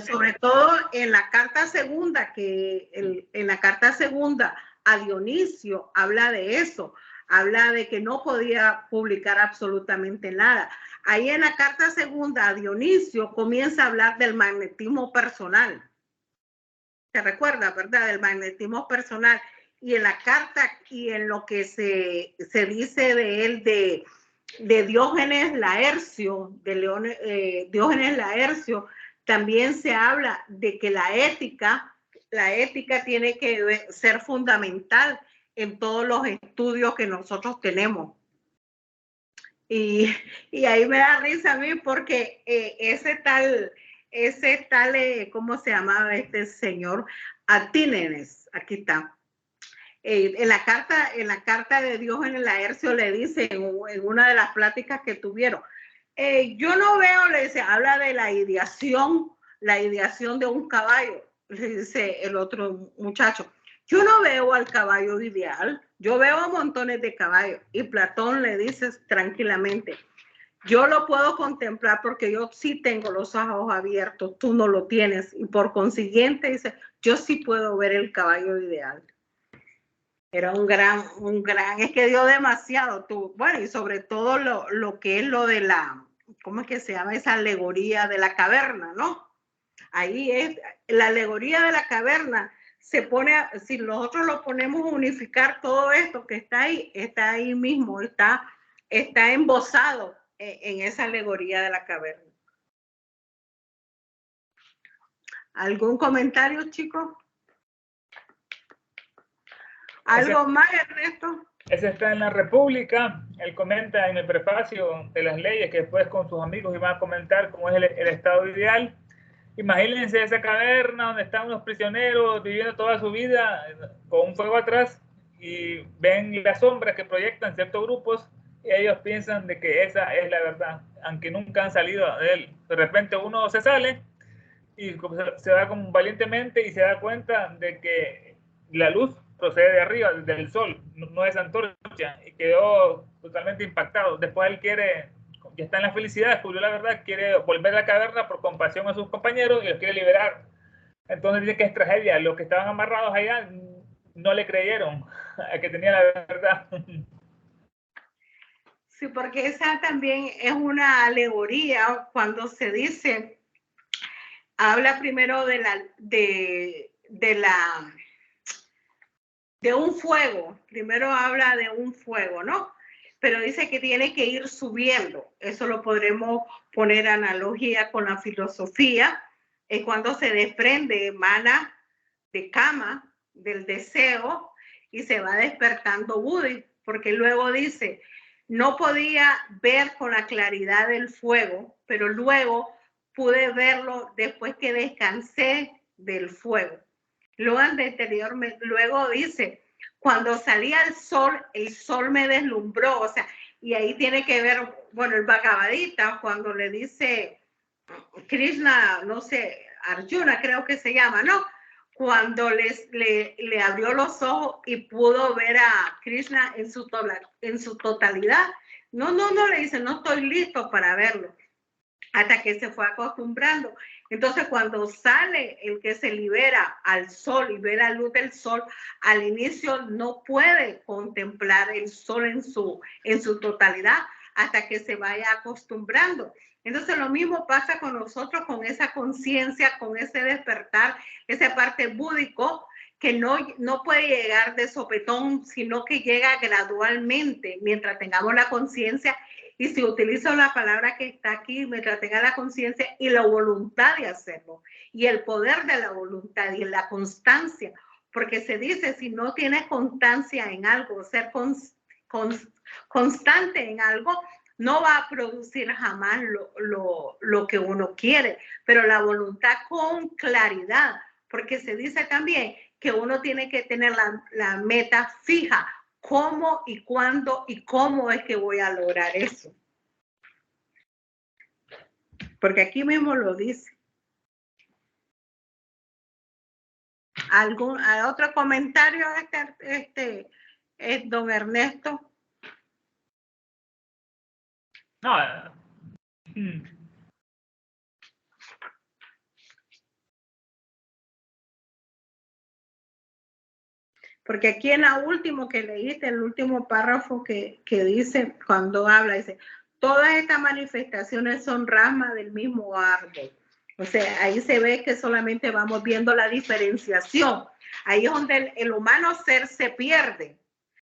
sobre todo en la carta segunda, en la carta segunda a Dionisio habla de eso, habla de que no podía publicar absolutamente nada. Ahí en la carta segunda a Dionisio comienza a hablar del magnetismo personal. ¿Se recuerda, verdad? Del magnetismo personal. Y en la carta y en lo que se dice de él, de Diógenes Laercio, Diógenes Laercio, también se habla de que la ética tiene que ser fundamental en todos los estudios que nosotros tenemos. Y ahí me da risa a mí porque ese tal, ¿cómo se llamaba este señor? Atínenes, aquí está. En la carta de Diógenes Laercio le dice en una de las pláticas que tuvieron, yo no veo, le dice, habla de la ideación de un caballo, le dice el otro muchacho, yo no veo al caballo ideal, yo veo montones de caballos. Y Platón le dice tranquilamente, yo lo puedo contemplar porque yo sí tengo los ojos abiertos, tú no lo tienes, y por consiguiente dice, yo sí puedo ver el caballo ideal. Era un gran, es que dio demasiado, bueno, y sobre todo lo que es lo de la, ¿cómo es que se llama esa alegoría de la caverna, no? Ahí es, la alegoría de la caverna se pone, si nosotros lo ponemos a unificar todo esto que está ahí mismo, está embosado en esa alegoría de la caverna. ¿Algún comentario, chicos? ¿Algo más, Ernesto? Ese está en la República. Él comenta en el prefacio de las leyes que después con sus amigos iban a comentar cómo es el estado ideal. Imagínense esa caverna donde están unos prisioneros viviendo toda su vida con un fuego atrás y ven las sombras que proyectan ciertos grupos y ellos piensan de que esa es la verdad, aunque nunca han salido de él. De repente uno se sale y se va como valientemente y se da cuenta de que la luz procede de arriba, del sol, no es antorcha, y quedó totalmente impactado. Después él quiere, ya está en la felicidad, descubrió la verdad, quiere volver a la caverna por compasión a sus compañeros y los quiere liberar. Entonces dice que es tragedia, los que estaban amarrados allá no le creyeron a que tenía la verdad. Sí, porque esa también es una alegoría cuando se dice, habla primero de un fuego, primero habla de un fuego, ¿no? Pero dice que tiene que ir subiendo. Eso lo podremos poner analogía con la filosofía. Es cuando se desprende, emana de Kama, del deseo, y se va despertando Buddhi, porque luego dice, no podía ver con la claridad del fuego, pero luego pude verlo después que descansé del fuego. Luego dice, cuando salía el sol me deslumbró, o sea, y ahí tiene que ver, bueno, el Bhagavad Gita, cuando le dice Krishna, no sé, Arjuna creo que se llama, ¿no? Cuando le abrió los ojos y pudo ver a Krishna en su totalidad. No, le dice, no estoy listo para verlo, hasta que se fue acostumbrando. Entonces, cuando sale el que se libera al sol y ve la luz del sol, al inicio no puede contemplar el sol en su totalidad hasta que se vaya acostumbrando. Entonces, lo mismo pasa con nosotros, con esa conciencia, con ese despertar, esa parte búdico, que no puede llegar de sopetón, sino que llega gradualmente mientras tengamos la conciencia. Y si utilizo la palabra que está aquí, mientras tenga la conciencia y la voluntad de hacerlo, y el poder de la voluntad y la constancia, porque se dice, si no tienes constancia en algo, ser constante en algo, no va a producir jamás lo que uno quiere, pero la voluntad con claridad, porque se dice también que uno tiene que tener la meta fija, cómo y cuándo y cómo es que voy a lograr eso. Porque aquí mismo lo dice. ¿Algún otro comentario, don Ernesto? No. Porque aquí en la último que leíste, el último párrafo que dice, cuando habla, dice, todas estas manifestaciones son ramas del mismo árbol. O sea, ahí se ve que solamente vamos viendo la diferenciación. Ahí es donde el humano ser se pierde,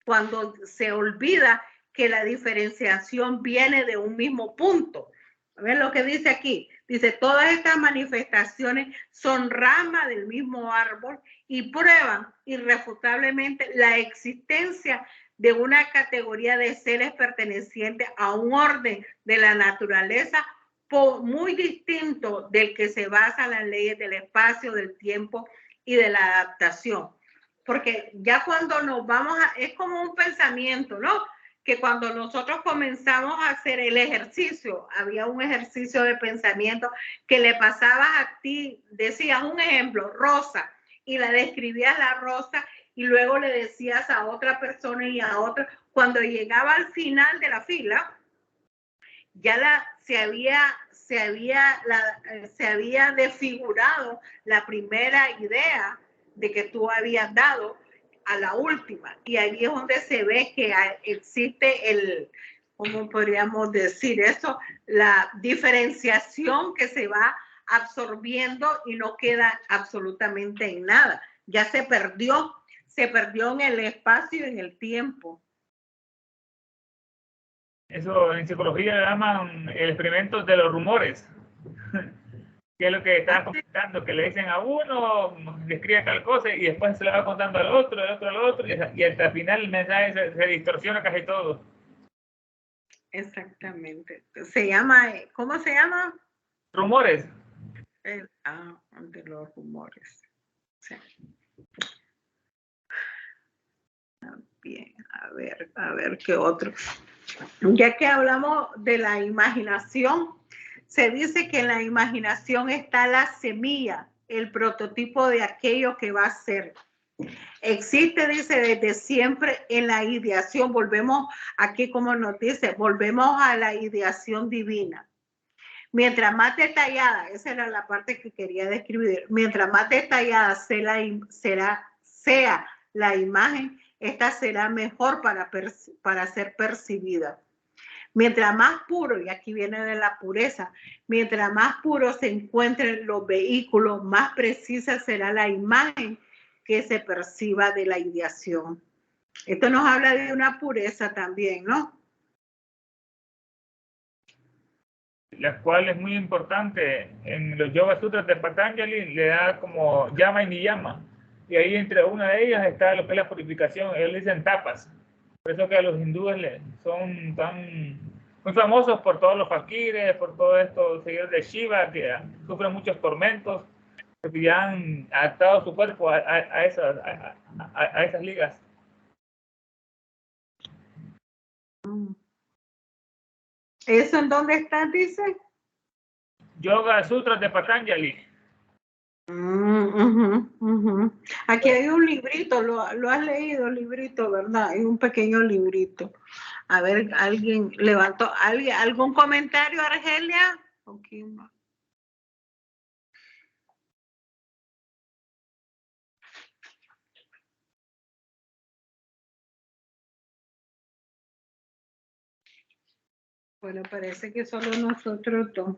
cuando se olvida que la diferenciación viene de un mismo punto. ¿Ven lo que dice aquí? Dice, todas estas manifestaciones son ramas del mismo árbol y prueban irrefutablemente la existencia de una categoría de seres pertenecientes a un orden de la naturaleza muy distinto del que se basa en las leyes del espacio, del tiempo y de la adaptación. Porque ya cuando nos vamos a, es como un pensamiento, ¿no? Que cuando nosotros comenzamos a hacer el ejercicio, había un ejercicio de pensamiento que le pasabas a ti, decías un ejemplo, rosa, y la describías la rosa, y luego le decías a otra persona y a otra. Cuando llegaba al final de la fila, ya se había desfigurado la primera idea de que tú habías dado a la última. Y ahí es donde se ve que existe ¿cómo podríamos decir eso? La diferenciación que se va absorbiendo y no queda absolutamente en nada. Ya se perdió en el espacio y en el tiempo. Eso en psicología le llaman el experimento de los rumores. Que es lo que estaba comentando, que le dicen a uno, describe tal cosa y después se le va contando al otro, y hasta el final el mensaje se distorsiona casi todo. Exactamente. Se llama, ¿cómo se llama? Rumores. De los rumores. Sí. Bien, a ver qué otro. Ya que hablamos de la imaginación, se dice que en la imaginación está la semilla, el prototipo de aquello que va a ser. Existe, dice, desde siempre en la ideación. Volvemos aquí, como nos dice, volvemos a la ideación divina. Mientras más detallada, esa era la parte que quería describir, mientras más detallada sea la imagen, esta será mejor para ser percibida. Mientras más puro, y aquí viene de la pureza, mientras más puro se encuentren los vehículos, más precisa será la imagen que se perciba de la ideación. Esto nos habla de una pureza también, ¿no? La cual es muy importante. En los Yoga Sutras de Patanjali le da como llama y niyama. Y ahí entre una de ellas está lo que es la purificación. Ellos le dicen tapas. Por eso que a los hindúes son tan muy famosos por todos los fakires, por todos estos seguidores de Shiva que sufren muchos tormentos, porque ya han adaptado su cuerpo a esas ligas. ¿Eso en dónde está, dice? Yoga Sutras de Patanjali. Aquí hay un librito, lo has leído, el librito, ¿verdad? Hay un pequeño librito. A ver, alguien levantó, ¿algún comentario, Argelia? ¿O quién más? Bueno, parece que solo nosotros dos.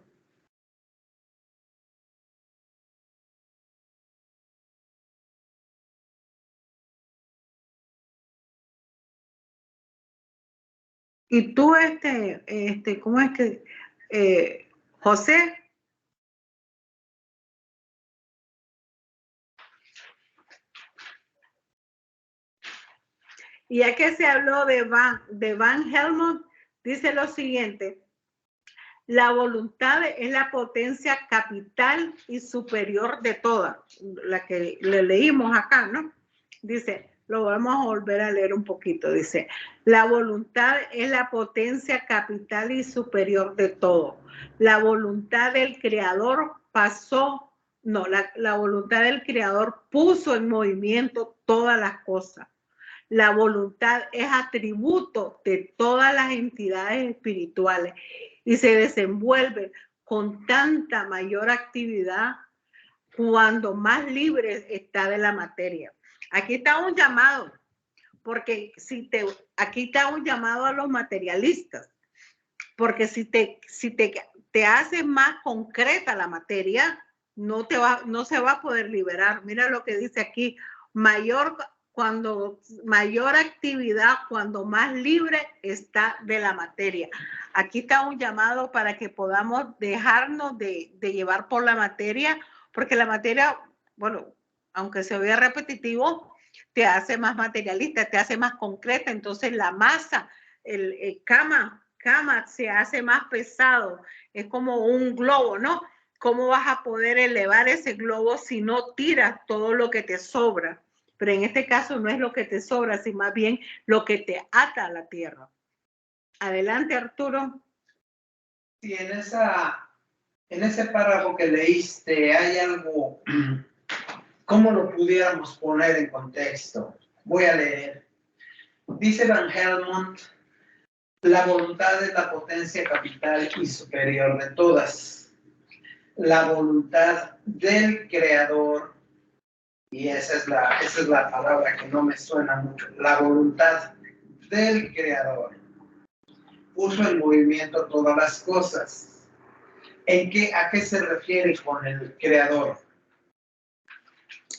Y tú, ¿cómo es que, José? Y ya que se habló de Van Helmont, dice lo siguiente: la voluntad es la potencia capital y superior de todas, la que le leímos acá, ¿no? Dice, lo vamos a volver a leer un poquito. Dice, la voluntad es la potencia capital y superior de todo. La voluntad del Creador la voluntad del Creador puso en movimiento todas las cosas. La voluntad es atributo de todas las entidades espirituales y se desenvuelve con tanta mayor actividad cuando más libre está de la materia. Aquí está un llamado, porque aquí está un llamado a los materialistas, porque si te haces más concreta la materia, no se va a poder liberar. Mira lo que dice aquí, mayor actividad, cuando más libre está de la materia. Aquí está un llamado para que podamos dejarnos de llevar por la materia, porque la materia, bueno, aunque se vea repetitivo, te hace más materialista, te hace más concreta. Entonces la masa, el cama se hace más pesado, es como un globo, ¿no? ¿Cómo vas a poder elevar ese globo si no tiras todo lo que te sobra? Pero en este caso no es lo que te sobra, sino más bien lo que te ata a la tierra. Adelante, Arturo. Sí, en ese párrafo que leíste hay algo, ¿cómo lo pudiéramos poner en contexto? Voy a leer. Dice Van Helmont, la voluntad es la potencia capital y superior de todas. La voluntad del Creador, y esa es la palabra que no me suena mucho, la voluntad del Creador puso en movimiento todas las cosas. ¿A qué se refiere con el Creador?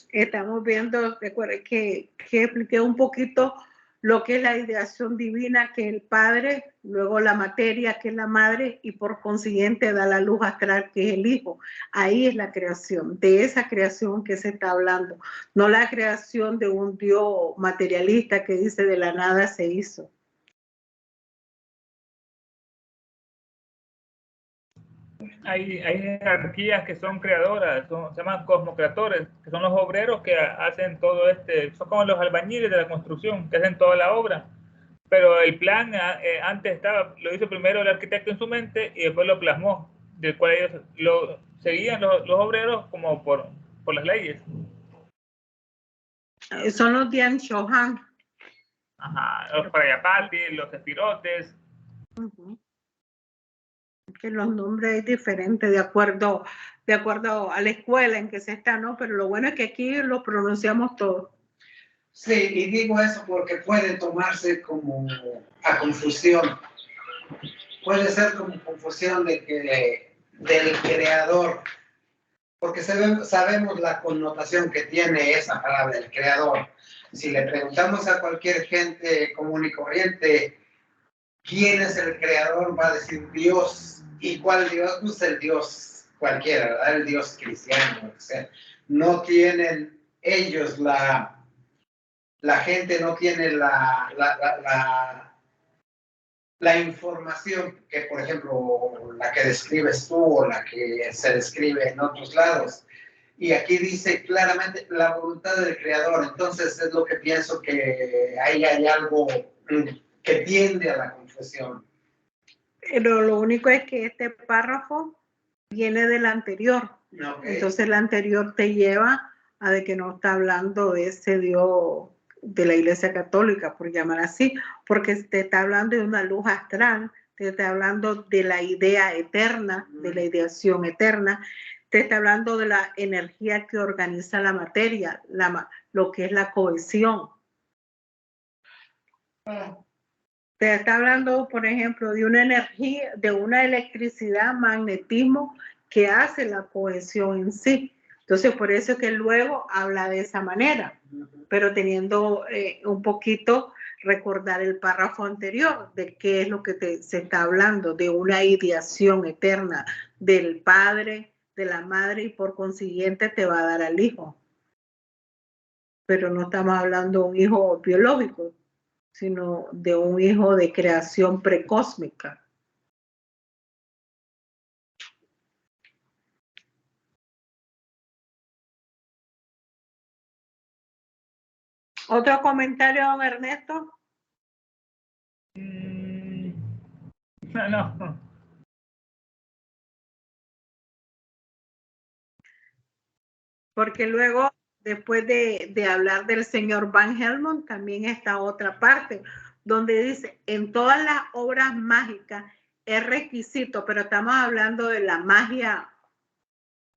Estamos viendo, recuerden que expliqué un poquito lo que es la ideación divina, que es el Padre, luego la materia, que es la Madre, y por consiguiente da la luz astral, que es el Hijo. Ahí es la creación, de esa creación que se está hablando, no la creación de un Dios materialista que dice de la nada se hizo. Hay jerarquías que son creadoras, se llaman cosmocreadores, que son los obreros que hacen todo son como los albañiles de la construcción, que hacen toda la obra. Pero el plan antes lo hizo primero el arquitecto en su mente y después lo plasmó, del cual ellos lo seguían los obreros como por las leyes. Son los Dian Shohan. Ajá, los Prayapati, los Espirotes. Que los nombres es diferente de acuerdo a la escuela en que se está, ¿no? Pero lo bueno es que aquí lo pronunciamos todo. Sí, y digo eso porque puede tomarse como a confusión. Puede ser como confusión del creador, porque sabemos la connotación que tiene esa palabra, el creador. Si le preguntamos a cualquier gente común y corriente, ¿quién es el creador? Va a decir Dios. ¿Y cuál Dios? Pues el Dios cualquiera, ¿verdad? El Dios cristiano. O sea, no tienen ellos la gente no tiene la información que, por ejemplo, la que describes tú o la que se describe en otros lados. Y aquí dice claramente la voluntad del Creador. Entonces es lo que pienso, que ahí hay algo que tiende a la confusión. Pero lo único es que este párrafo viene del anterior. Okay. Entonces el anterior te lleva a de que no está hablando de ese Dios de la Iglesia Católica, por llamar así, porque te está hablando de una luz astral, te está hablando de la idea eterna, de la ideación eterna, te está hablando de la energía que organiza la materia, lo que es la cohesión. Te está hablando, por ejemplo, de una energía, de una electricidad, magnetismo que hace la cohesión en sí. Entonces, por eso es que luego habla de esa manera, pero teniendo un poquito recordar el párrafo anterior de qué es lo que se está hablando, de una ideación eterna del Padre, de la Madre, y por consiguiente te va a dar al Hijo. Pero no estamos hablando de un hijo biológico, sino de un hijo de creación precósmica. ¿Otro comentario, don Ernesto? No. Porque luego, después de hablar del señor Van Helmont, también está otra parte, donde dice, en todas las obras mágicas es requisito, pero estamos hablando de la magia,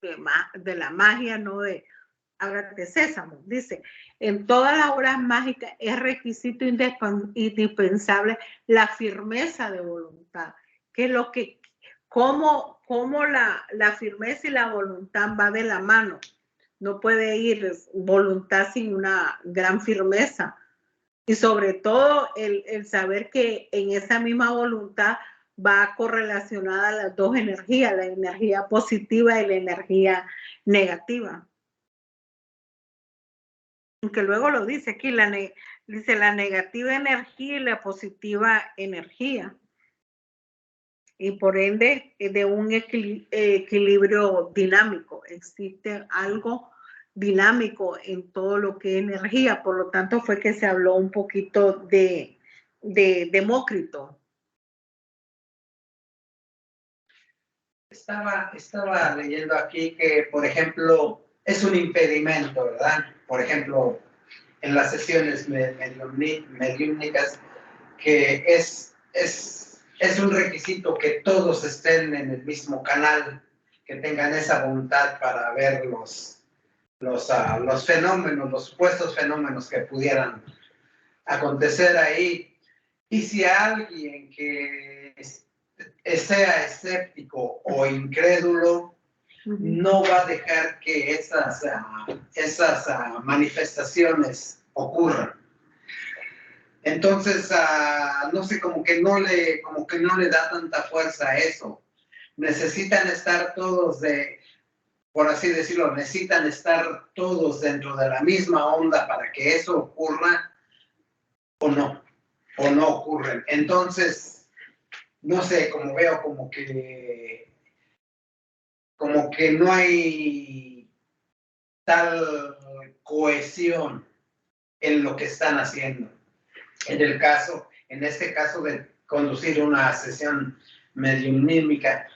de la magia, no de ahora de Sésamo. Dice, en todas las obras mágicas es requisito indispensable la firmeza de voluntad, que es lo que, cómo la firmeza y la voluntad va de la mano. No puede ir voluntad sin una gran firmeza. Y sobre todo el saber que en esa misma voluntad va correlacionada las dos energías, la energía positiva y la energía negativa. Que luego lo dice aquí, dice la negativa energía y la positiva energía. Y por ende, de un equilibrio dinámico. Existe algo dinámico en todo lo que es energía. Por lo tanto, fue que se habló un poquito de Demócrito. Estaba leyendo aquí que, por ejemplo, es un impedimento, ¿verdad? Por ejemplo, en las sesiones mediúmnicas, que es un requisito que todos estén en el mismo canal, que tengan esa voluntad para ver los fenómenos, los supuestos fenómenos que pudieran acontecer ahí. Y si alguien que sea escéptico o incrédulo, no va a dejar que esas manifestaciones ocurran. Entonces, no sé, como que no le da tanta fuerza a eso. Necesitan estar todos por así decirlo, necesitan estar todos dentro de la misma onda para que eso ocurra o no ocurren. Entonces, no sé, como veo como que no hay tal cohesión en lo que están haciendo. En este caso de conducir una sesión mediúmica.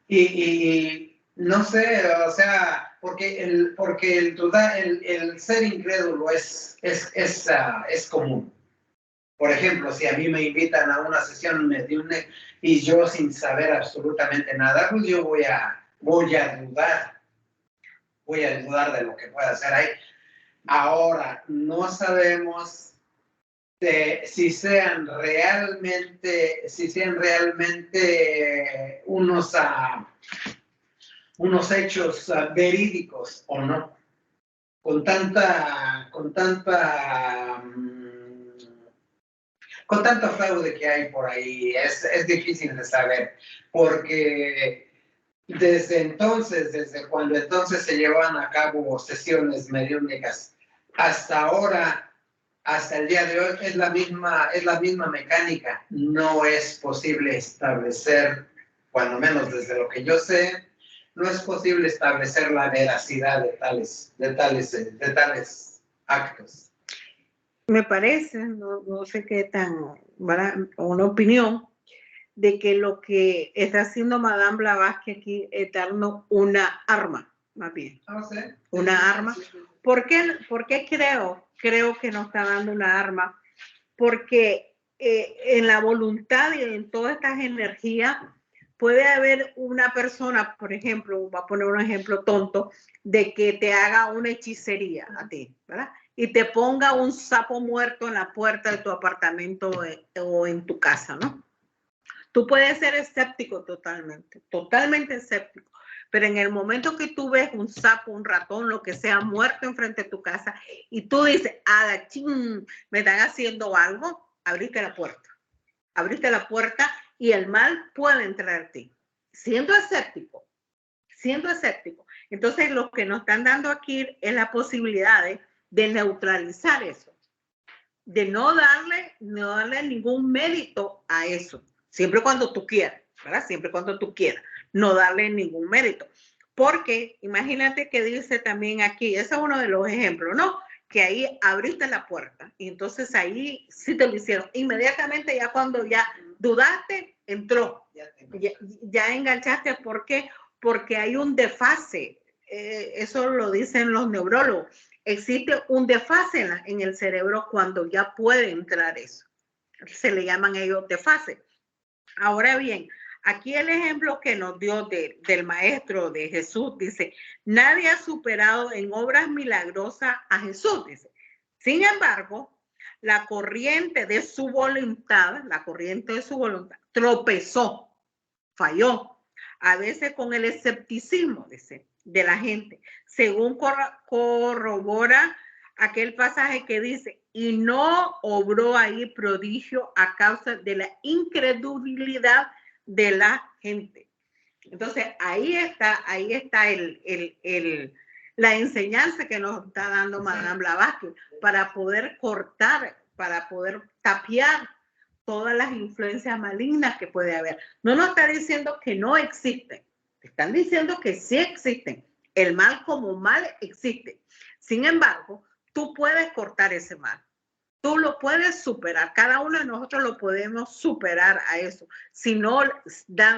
Y no sé, o sea, porque el ser incrédulo es común. Por ejemplo, si a mí me invitan a una sesión mediúmica y yo sin saber absolutamente nada, pues yo voy a dudar. Voy a dudar de lo que pueda hacer ahí. Ahora, no sabemos si sean realmente unos hechos verídicos o no. Con tanto fraude que hay por ahí, es difícil de saber, porque desde cuando entonces se llevan a cabo sesiones mediúmnicas, hasta ahora, hasta el día de hoy, es la misma mecánica. No es posible establecer, cuando menos desde lo que yo sé, no es posible establecer la veracidad de tales actos. Me parece, no sé qué tan, una opinión, de que lo que está haciendo Madame Blavatsky aquí es darnos una arma, más bien. Una arma. ¿Por qué creo que nos está dando una arma? Porque en la voluntad y en todas estas energías puede haber una persona, por ejemplo, voy a poner un ejemplo tonto, de que te haga una hechicería a ti, ¿verdad? Y te ponga un sapo muerto en la puerta de tu apartamento o en tu casa, ¿no? Tú puedes ser escéptico totalmente escéptico, pero en el momento que tú ves un sapo, un ratón, lo que sea, muerto enfrente de tu casa, y tú dices, ching, me están haciendo algo, abriste la puerta y el mal puede entrar a ti, siendo escéptico. Entonces, lo que nos están dando aquí es la posibilidad de neutralizar eso, de no darle ningún mérito a eso. Siempre cuando tú quieras, ¿verdad? Siempre cuando tú quieras, no darle ningún mérito. Porque imagínate que dice también aquí, ese es uno de los ejemplos, ¿no? que ahí abriste la puerta y entonces ahí sí te lo hicieron. Inmediatamente ya cuando ya dudaste, entró. Ya enganchaste. ¿Por qué? Porque hay un desfase. Eso lo dicen los neurólogos. Existe un desfase en el cerebro cuando ya puede entrar eso. Se le llaman ellos desfase. Ahora bien, aquí el ejemplo que nos dio del maestro de Jesús dice, nadie ha superado en obras milagrosas a Jesús, dice. Sin embargo, la corriente de su voluntad tropezó, falló, a veces con el escepticismo, dice, de la gente, según corrobora aquel pasaje que dice, y no obró ahí prodigio a causa de la incredulidad de la gente. Entonces, ahí está la enseñanza que nos está dando Madame Blavatsky para poder cortar, para poder tapiar todas las influencias malignas que puede haber. No nos está diciendo que no existen, están diciendo que sí existen. El mal como mal existe. Sin embargo, tú puedes cortar ese mal. Tú lo puedes superar. Cada uno de nosotros lo podemos superar a eso. Si no,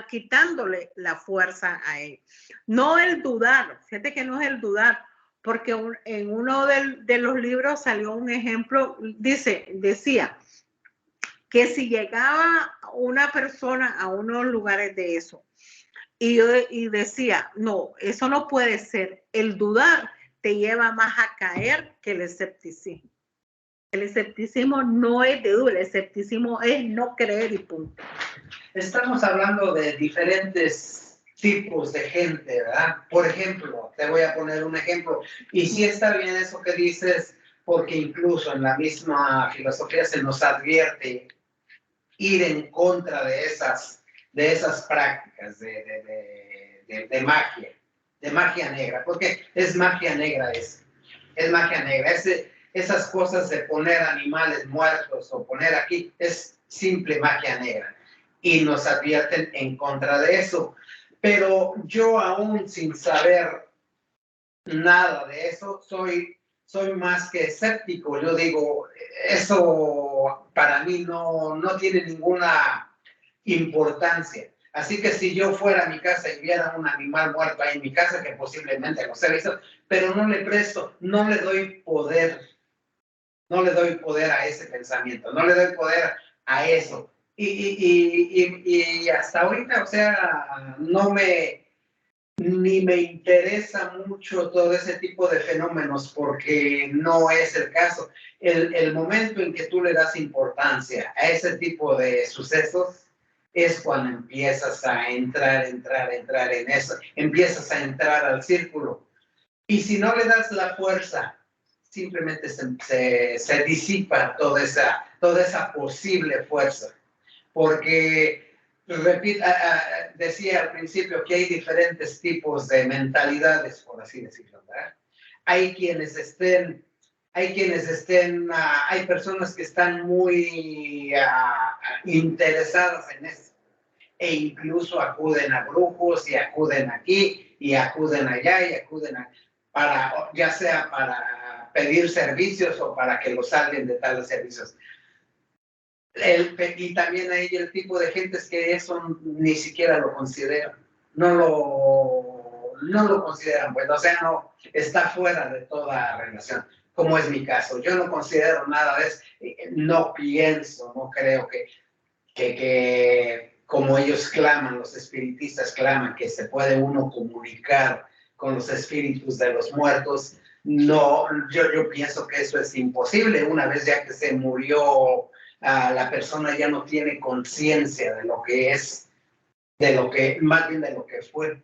quitándole la fuerza a él. No el dudar. Fíjate que no es el dudar. Porque en uno de los libros salió un ejemplo. Decía que si llegaba una persona a unos lugares de eso y decía, no, eso no puede ser. El dudar te lleva más a caer que el escepticismo. El escepticismo no es de duda, el escepticismo es no creer y punto. Estamos hablando de diferentes tipos de gente, ¿verdad? Por ejemplo, te voy a poner un ejemplo, y sí está bien eso que dices, porque incluso en la misma filosofía se nos advierte ir en contra de esas prácticas de magia negra, porque es magia negra es magia negra, esas cosas de poner animales muertos o poner aquí, es simple magia negra, y nos advierten en contra de eso, pero yo aún sin saber nada de eso, soy más que escéptico. Yo digo, eso para mí no tiene ninguna importancia. Así que si yo fuera a mi casa y viera un animal muerto ahí en mi casa, que posiblemente lo sé, pero no le presto, no le doy poder a ese pensamiento, no le doy poder a eso. Y hasta ahorita, o sea, ni me interesa mucho todo ese tipo de fenómenos porque no es el caso. El momento en que tú le das importancia a ese tipo de sucesos es cuando empiezas a entrar en eso, empiezas a entrar al círculo. Y si no le das la fuerza, simplemente se disipa toda esa posible fuerza. Porque repito, decía al principio que hay diferentes tipos de mentalidades, por así decirlo, ¿verdad? Hay personas que están muy interesadas en eso, e incluso acuden a brujos, y acuden aquí, y acuden allá, y acuden ya sea para pedir servicios o para que los salven de tales servicios. Y también hay el tipo de gentes que eso ni siquiera lo consideran, no lo consideran, pues, o sea, no, está fuera de toda relación, como es mi caso. Yo no considero nada de eso, no pienso, no creo que como ellos claman, los espiritistas claman que se puede uno comunicar con los espíritus de los muertos. No, yo pienso que eso es imposible. Una vez ya que se murió, la persona ya no tiene conciencia de lo que es, más bien de lo que fue.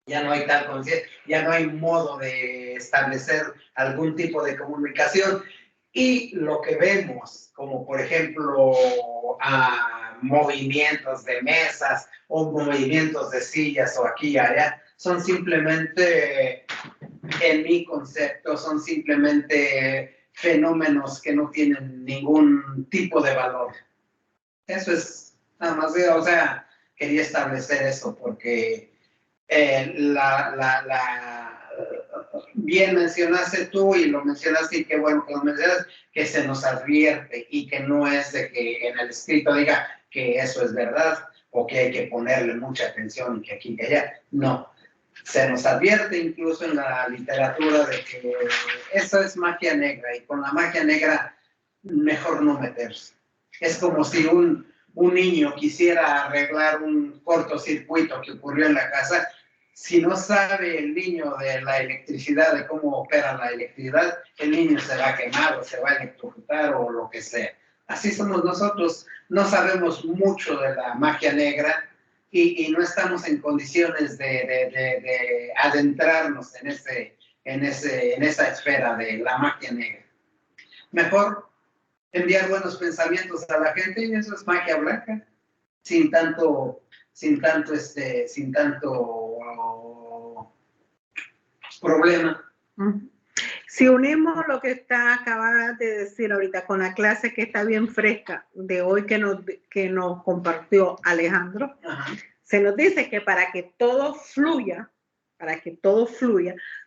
Ya no hay tal conciencia, ya no hay modo de establecer algún tipo de comunicación. Y lo que vemos, como por ejemplo movimientos de mesas o movimientos de sillas o aquí y allá, son simplemente, en mi concepto, son simplemente fenómenos que no tienen ningún tipo de valor. Eso es nada más, o sea, quería establecer eso porque bien mencionaste tú y lo mencionaste y qué bueno que lo mencionas, que se nos advierte y que no es de que en el escrito diga que eso es verdad o que hay que ponerle mucha atención y que aquí y que allá. No. Se nos advierte incluso en la literatura de que eso es magia negra y con la magia negra mejor no meterse. Es como si un niño quisiera arreglar un cortocircuito que ocurrió en la casa. Si no sabe el niño de la electricidad, de cómo opera la electricidad, el niño se va a quemar o se va a electrocutar o lo que sea. Así somos nosotros, no sabemos mucho de la magia negra y no estamos en condiciones de adentrarnos en esa esfera de la magia negra. Mejor enviar buenos pensamientos a la gente y eso es magia blanca, sin tanto problema. Si unimos lo que acabas de decir ahorita con la clase que está bien fresca de hoy que nos compartió Alejandro, Ajá. Se nos dice que para que todo fluya,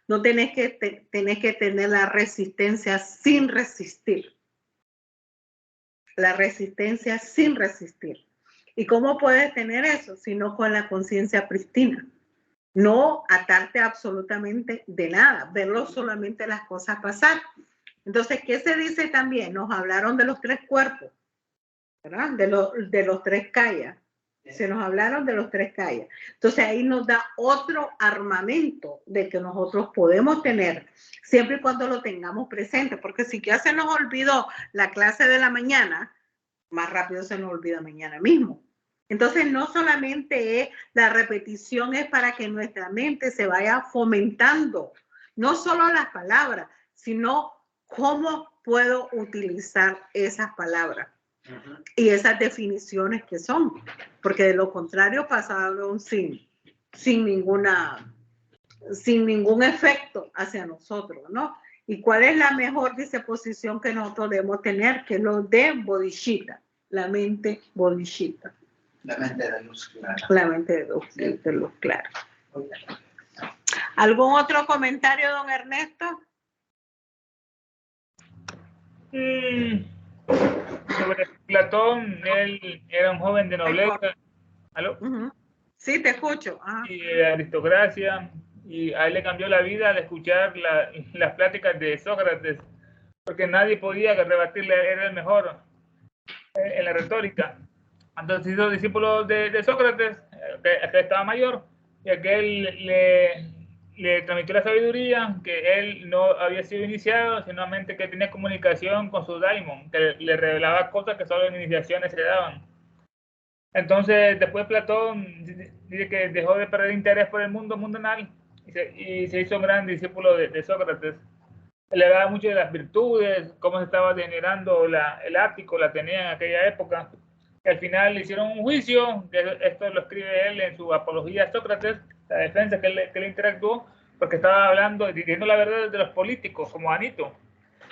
no tenés que tener la resistencia sin resistir. La resistencia sin resistir. ¿Y cómo puedes tener eso? Sino con la conciencia pristina. No atarte absolutamente de nada, verlo solamente las cosas pasar. Entonces, ¿qué se dice también? Nos hablaron de los 3 cuerpos, ¿verdad? De los 3 kayas. Se nos hablaron de los 3 kayas. Entonces, ahí nos da otro armamento de que nosotros podemos tener, siempre y cuando lo tengamos presente, porque si ya se nos olvidó la clase de la mañana, más rápido se nos olvida mañana mismo. Entonces, no solamente es la repetición, es para que nuestra mente se vaya fomentando, no solo las palabras, sino cómo puedo utilizar esas palabras y esas definiciones que son, porque de lo contrario pasaron sin ningún efecto hacia nosotros, ¿no? ¿Y cuál es la mejor disposición que nosotros debemos tener? Que es lo de bodhicitta, la mente bodhicitta. La mente de luz clara. La mente de luz clara. ¿Algún otro comentario, don Ernesto? Sobre Platón, él era un joven de nobleza. ¿Aló? Sí, te escucho. Y de aristocracia, y a él le cambió la vida al escuchar las pláticas de Sócrates, porque nadie podía rebatirle, era el mejor en la retórica. Entonces hizo discípulos de Sócrates, que estaba mayor, y aquel le transmitió la sabiduría, que él no había sido iniciado, sino que tenía comunicación con su daimon, que le revelaba cosas que solo en iniciaciones se daban. Entonces, después Platón dice que dejó de perder interés por el mundo mundanal y se hizo un gran discípulo de Sócrates. Le hablaba mucho de las virtudes, cómo se estaba degenerando el ático, la tenía en aquella época. Y al final le hicieron un juicio, que esto lo escribe él en su apología a Sócrates, la defensa que él interactuó, porque estaba hablando, diciendo la verdad de los políticos, como Anito.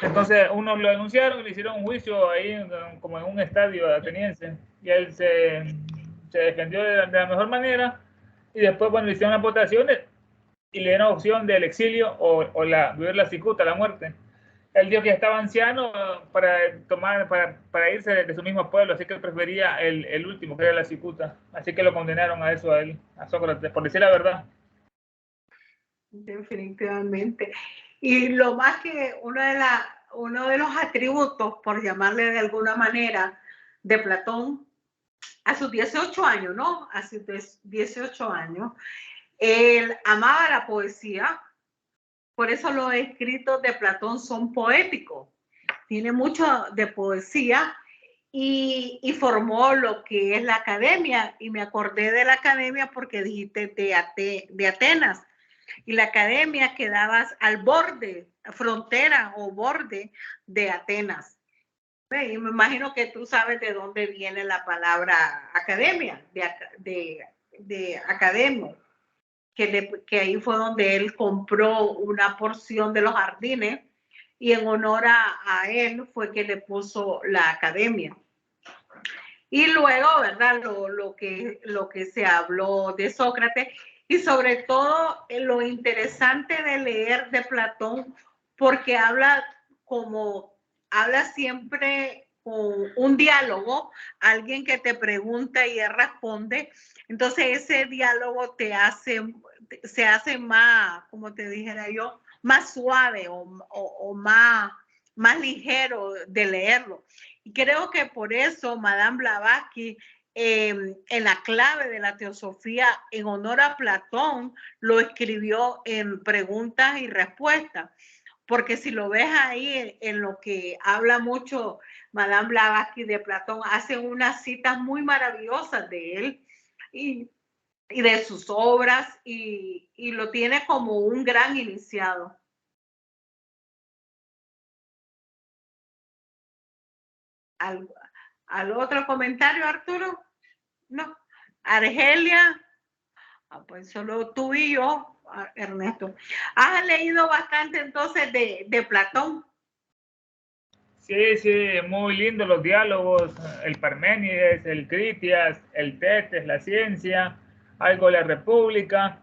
Entonces, unos lo denunciaron y le hicieron un juicio ahí, como en un estadio ateniense, y él se defendió de la mejor manera, y después, bueno, le hicieron las votaciones y le dieron opción del exilio o vivir la cicuta, la muerte. Él dijo que estaba anciano para irse de su mismo pueblo, así que él prefería el último, que era la cicuta. Así que lo condenaron a eso, a Sócrates, por decir la verdad. Definitivamente. Y lo más que uno de los atributos, por llamarle de alguna manera, de Platón, a sus 18 años, ¿no? A sus 18 años, él amaba la poesía. Por eso los escritos de Platón son poéticos. Tiene mucho de poesía y formó lo que es la academia. Y me acordé de la academia porque dijiste de Atenas. Y la academia quedaba al borde, frontera o borde de Atenas. Y me imagino que tú sabes de dónde viene la palabra academia, de academia, que ahí fue donde él compró una porción de los jardines y en honor a él fue que le puso la academia. Y luego, ¿verdad? Lo que se habló de Sócrates. Y sobre todo lo interesante de leer de Platón, porque habla siempre con un diálogo, alguien que te pregunta y él responde. Entonces ese diálogo se hace más, como te dijera yo, más suave o más ligero de leerlo. Y creo que por eso Madame Blavatsky, en la clave de la teosofía, en honor a Platón, lo escribió en preguntas y respuestas. Porque si lo ves ahí en lo que habla mucho Madame Blavatsky de Platón, hace unas citas muy maravillosas de él y de sus obras, y lo tiene como un gran iniciado. ¿Al otro comentario, Arturo? No. Argelia, pues solo tú y yo, Ernesto. ¿Has leído bastante entonces de Platón? Sí, sí, muy lindo los diálogos, el Parménides, el Critias, el Tetes, la ciencia, algo de la República,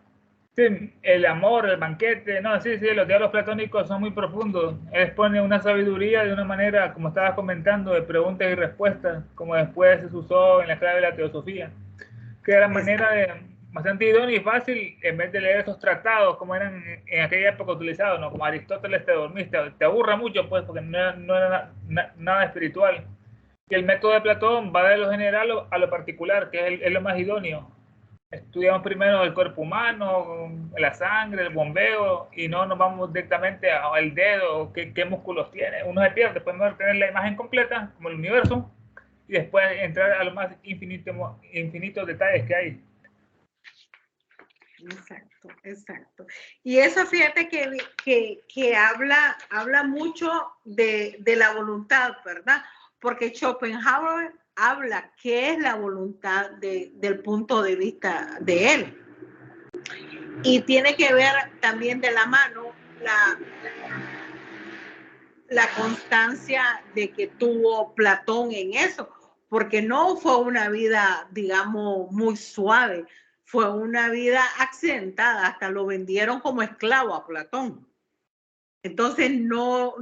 sí, el amor, el banquete, no, sí, sí, los diálogos platónicos son muy profundos, expone una sabiduría de una manera, como estabas comentando, de preguntas y respuestas, como después se usó en la clave de la teosofía, que era manera bastante idónea y fácil, en vez de leer esos tratados como eran en aquella época utilizados, ¿no? Como Aristóteles te dormiste, te aburra mucho, pues, porque no era nada espiritual. Y el método de Platón va de lo general a lo particular, que es lo más idóneo. Estudiamos primero el cuerpo humano, la sangre, el bombeo, y no nos vamos directamente al dedo, qué músculos tiene. Uno se pierde, podemos tener la imagen completa, como el universo, y después entrar a los más infinitos detalles que hay. Exacto, exacto. Y eso, fíjate que habla mucho de la voluntad, ¿verdad? Porque Schopenhauer habla qué es la voluntad del punto de vista de él. Y tiene que ver también de la mano la constancia de que tuvo Platón en eso, porque no fue una vida, digamos, muy suave, fue una vida accidentada, hasta lo vendieron como esclavo a Platón. Entonces no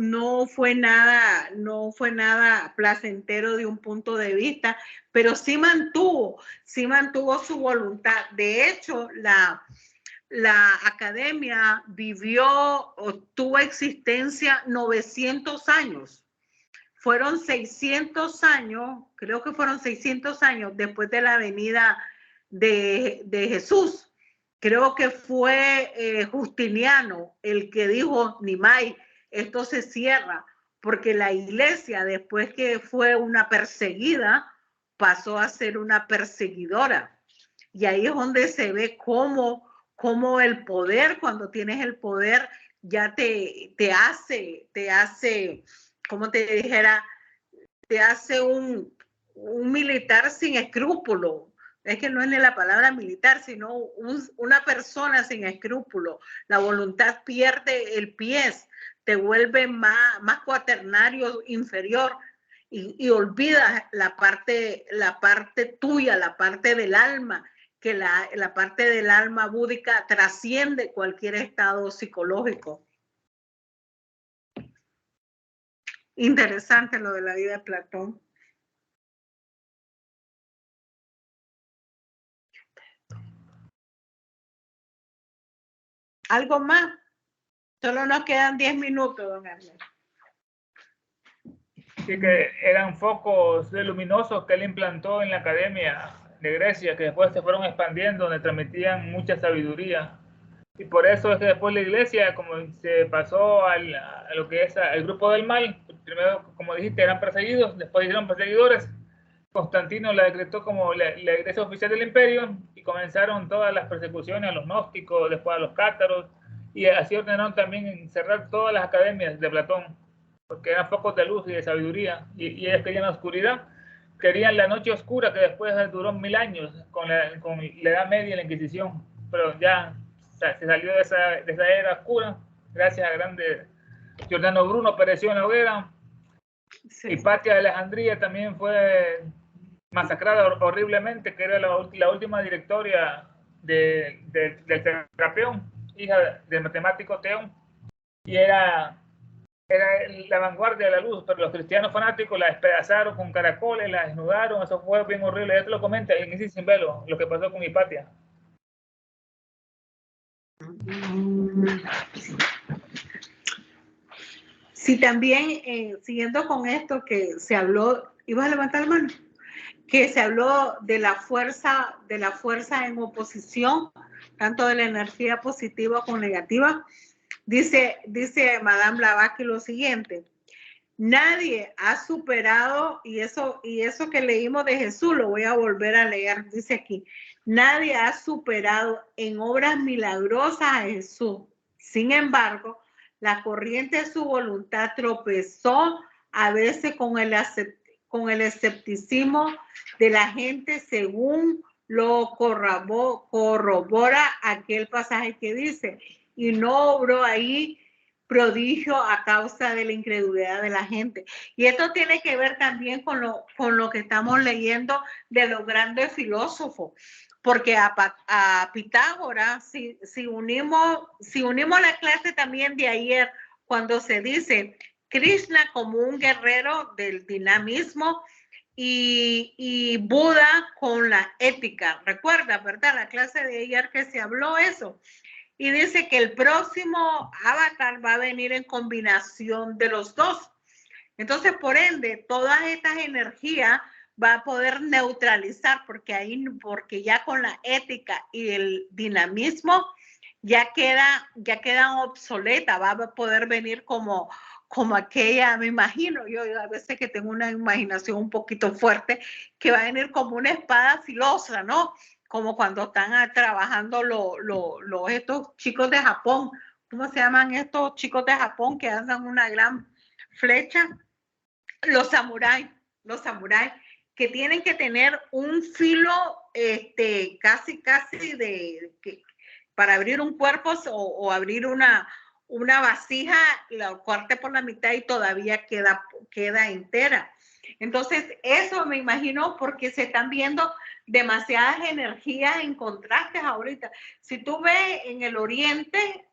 fue nada placentero de un punto de vista, pero sí mantuvo su voluntad. De hecho, la academia tuvo existencia 900 años. Fueron 600 años, creo que fueron 600 años después de la venida de Jesús. Creo que fue Justiniano el que dijo, Nimai, esto se cierra, porque la iglesia, después que fue una perseguida, pasó a ser una perseguidora. Y ahí es donde se ve cómo el poder, cuando tienes el poder, ya te hace, como te dijera, te hace un militar sin escrúpulo. Es que no es ni la palabra militar, sino una persona sin escrúpulo. La voluntad pierde el pie, te vuelve más cuaternario, inferior, y olvidas la parte tuya, la parte del alma, que la parte del alma búdica trasciende cualquier estado psicológico. Interesante lo de la vida de Platón. ¿Algo más? Solo nos quedan 10 minutos, don Ernesto. Sí, que eran focos luminosos que él implantó en la Academia de Grecia, que después se fueron expandiendo, donde transmitían mucha sabiduría. Y por eso es que después la iglesia, como se pasó a lo que es el grupo del mal, primero, como dijiste, eran perseguidos, después hicieron perseguidores. Constantino la decretó como la iglesia oficial del imperio y comenzaron todas las persecuciones a los gnósticos, después a los cátaros, y así ordenaron también cerrar todas las academias de Platón, porque eran focos de luz y de sabiduría, y ellos querían la oscuridad, querían la noche oscura, que después duró 1000 años con la Edad Media y la Inquisición, pero ya se salió de esa era oscura, gracias a grande Giordano Bruno, pereció en la hoguera. Sí. Hipatia de Alejandría también fue masacrada horriblemente, que era la última directoria del Serapeón, hija del matemático Teón, y era la vanguardia de la luz, pero los cristianos fanáticos la despedazaron con caracoles, la desnudaron, eso fue bien horrible. Ya te lo comenta en Inicio sin velo, lo que pasó con Hipatia. Sí, también, siguiendo con esto que se habló, ¿ibas a levantar la mano? Que se habló de la fuerza en oposición, tanto de la energía positiva como negativa. Dice Madame Blavatsky lo siguiente: nadie ha superado, y eso que leímos de Jesús, lo voy a volver a leer, dice aquí, nadie ha superado en obras milagrosas a Jesús. Sin embargo, la corriente de su voluntad tropezó a veces con el escepticismo de la gente, según lo corrobora aquel pasaje que dice, y no obró ahí prodigio a causa de la incredulidad de la gente. Y esto tiene que ver también con lo que estamos leyendo de los grandes filósofos, porque a Pitágoras, si unimos la clase también de ayer, cuando se dice Krishna como un guerrero del dinamismo y Buda con la ética. Recuerda, ¿verdad? La clase de ayer que se habló eso. Y dice que el próximo avatar va a venir en combinación de los dos. Entonces, por ende, todas estas energías va a poder neutralizar, porque ya con la ética y el dinamismo ya quedan obsoletas, va a poder venir como aquella, me imagino, yo a veces que tengo una imaginación un poquito fuerte, que va a venir como una espada filosa, ¿no? Como cuando están trabajando estos chicos de Japón. ¿Cómo se llaman estos chicos de Japón que andan una gran flecha? Los samuráis, que tienen que tener un filo casi para abrir un cuerpo o abrir una vasija, la corte por la mitad y todavía queda entera. Entonces, eso me imagino porque se están viendo demasiadas energías en contrastes ahorita. Si tú ves en el oriente,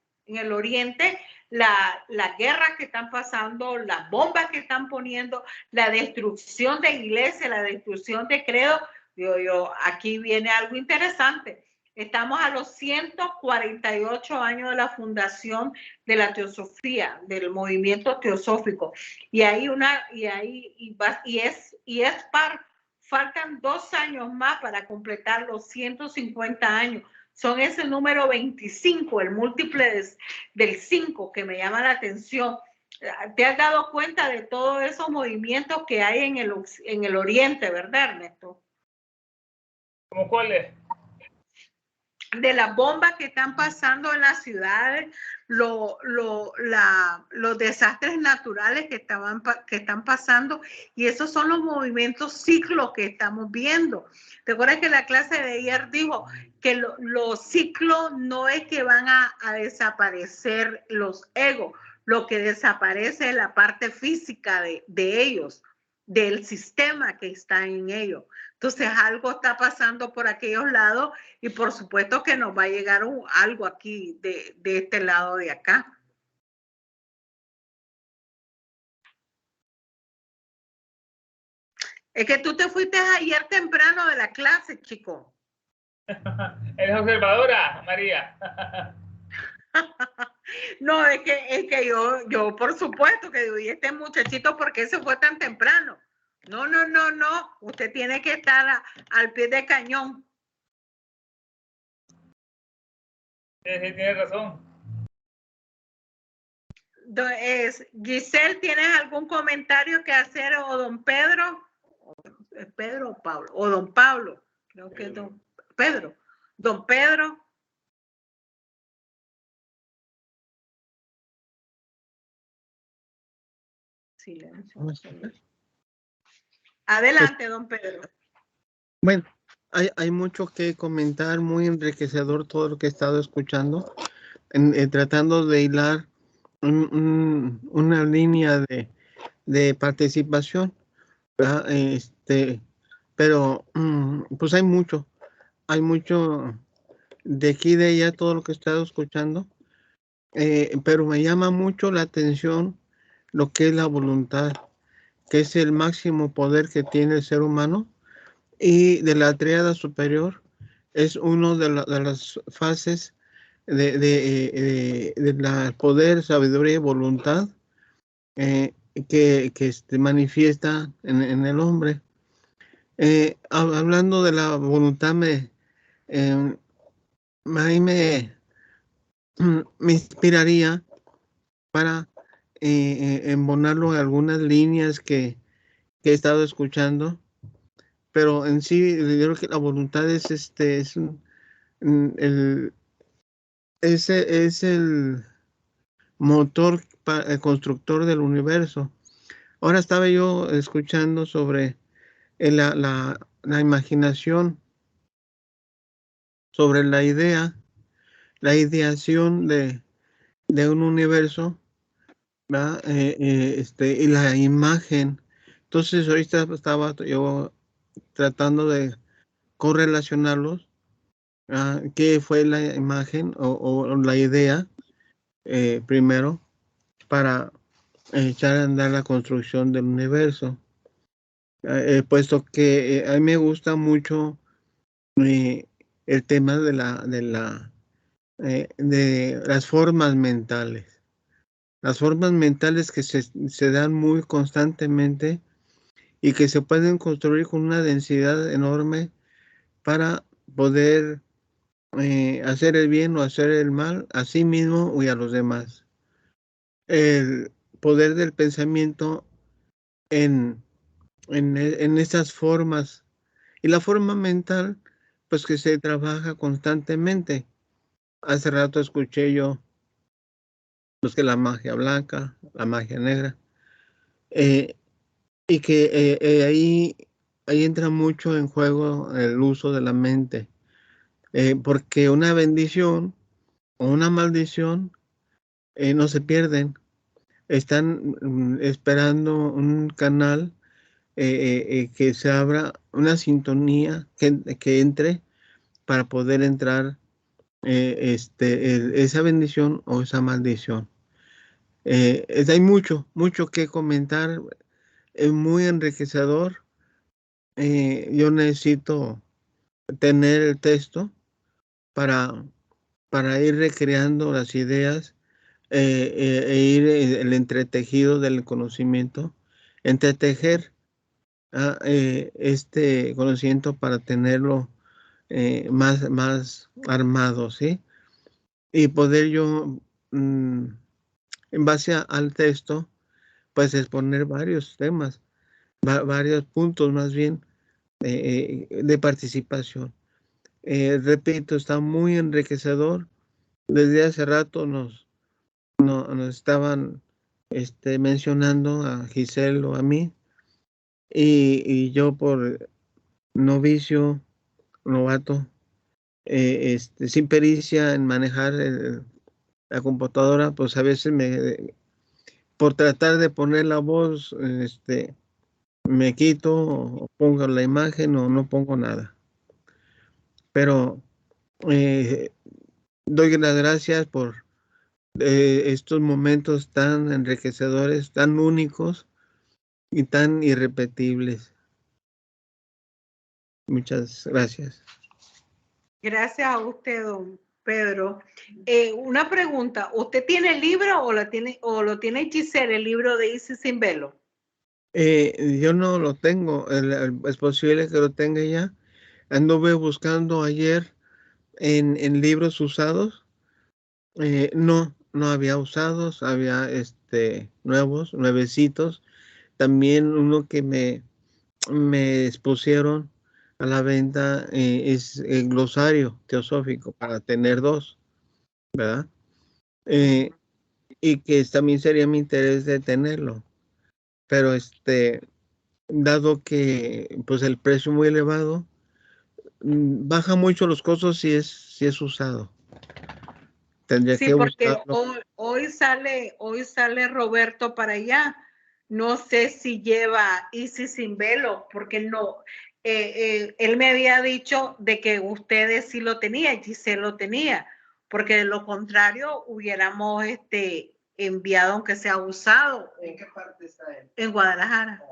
las guerras que están pasando, las bombas que están poniendo, la destrucción de iglesias, la destrucción de credos, aquí viene algo interesante. Estamos a los 148 años de la fundación de la teosofía, del movimiento teosófico. Faltan 2 años más para completar los 150 años. Son ese número 25, el múltiple del 5, que me llama la atención. ¿Te has dado cuenta de todos esos movimientos que hay en el oriente, verdad, Ernesto? ¿Cómo cuáles? De las bombas que están pasando en las ciudades, los desastres naturales que están pasando, y esos son los movimientos ciclos que estamos viendo. ¿Te acuerdas que la clase de ayer dijo que los ciclos no es que van a desaparecer los egos? Lo que desaparece es la parte física de ellos, del sistema que está en ellos. Entonces algo está pasando por aquellos lados y por supuesto que nos va a llegar algo aquí de este lado de acá. Es que tú te fuiste ayer temprano de la clase, chico. ¿Eres observadora, María? No, es que yo por supuesto que digo, ¿y este muchachito por qué se fue tan temprano? No. Usted tiene que estar al pie del cañón. Sí, tiene razón. Giselle, ¿tienes algún comentario que hacer? O don Pedro, Pedro o Pablo, o don Pablo, creo que es don Pedro. Don Pedro. Silencio. Adelante, don Pedro. Bueno, hay mucho que comentar, muy enriquecedor todo lo que he estado escuchando, tratando de hilar una línea de participación, ¿verdad? Pero pues hay mucho de aquí y de allá todo lo que he estado escuchando, pero me llama mucho la atención lo que es la voluntad, que es el máximo poder que tiene el ser humano, y de la tríada superior es uno de las fases de la poder, sabiduría y voluntad que manifiesta en el hombre. Hablando de la voluntad, ahí me inspiraría para embonarlo en algunas líneas que he estado escuchando, pero en sí yo creo que la voluntad es es el motor el constructor del universo. Ahora estaba yo escuchando sobre la imaginación, sobre la ideación de un universo, ¿verdad? Y la imagen. Entonces ahorita estaba yo tratando de correlacionarlos. ¿Qué fue la imagen o la idea primero para echar a andar la construcción del universo? Puesto que a mí me gusta mucho el tema de las formas mentales. Las formas mentales que se dan muy constantemente y que se pueden construir con una densidad enorme para poder hacer el bien o hacer el mal a sí mismo y a los demás. El poder del pensamiento en esas formas. Y la forma mental, pues que se trabaja constantemente. Hace rato escuché yo, pues que la magia blanca, la magia negra, eh, y que ahí entra mucho en juego el uso de la mente, porque una bendición o una maldición no se pierden, están esperando un canal que se abra, una sintonía que entre para poder entrar esa bendición o esa maldición. Hay mucho que comentar, es muy enriquecedor. Yo necesito tener el texto para, para ir recreando las ideas e ir el entretejido del conocimiento, entretejer este conocimiento para tenerlo más armado, ¿sí? Y poder yo, en base al texto, pues exponer varios temas, varios puntos más bien de participación. Repito, está muy enriquecedor. Desde hace rato nos estaban mencionando a Giselle o a mí, y yo por novicio, novato, sin pericia en manejar la computadora, pues a veces por tratar de poner la voz, me quito o pongo la imagen o no pongo nada. Pero eh, doy las gracias por estos momentos tan enriquecedores, tan únicos y tan irrepetibles. Muchas gracias. Gracias a usted, don Pedro. Una pregunta, ¿usted tiene el libro o lo tiene Giselle, el libro de Isis sin velo? Yo no lo tengo, es posible que lo tenga ya. Anduve buscando ayer en libros usados. No había usados, había nuevecitos. También uno que me expusieron a la venta es el glosario teosófico para tener dos, ¿verdad? Y que también sería mi interés de tenerlo. Pero dado que pues el precio muy elevado, baja mucho los costos si es usado. Tendría Sí, que porque buscarlo. hoy sale Roberto para allá. No sé si lleva Isis sin velo, porque no, él me había dicho de que ustedes sí lo tenían, Giselle lo tenía, porque de lo contrario hubiéramos enviado aunque sea usado. ¿En qué parte está él? En Guadalajara.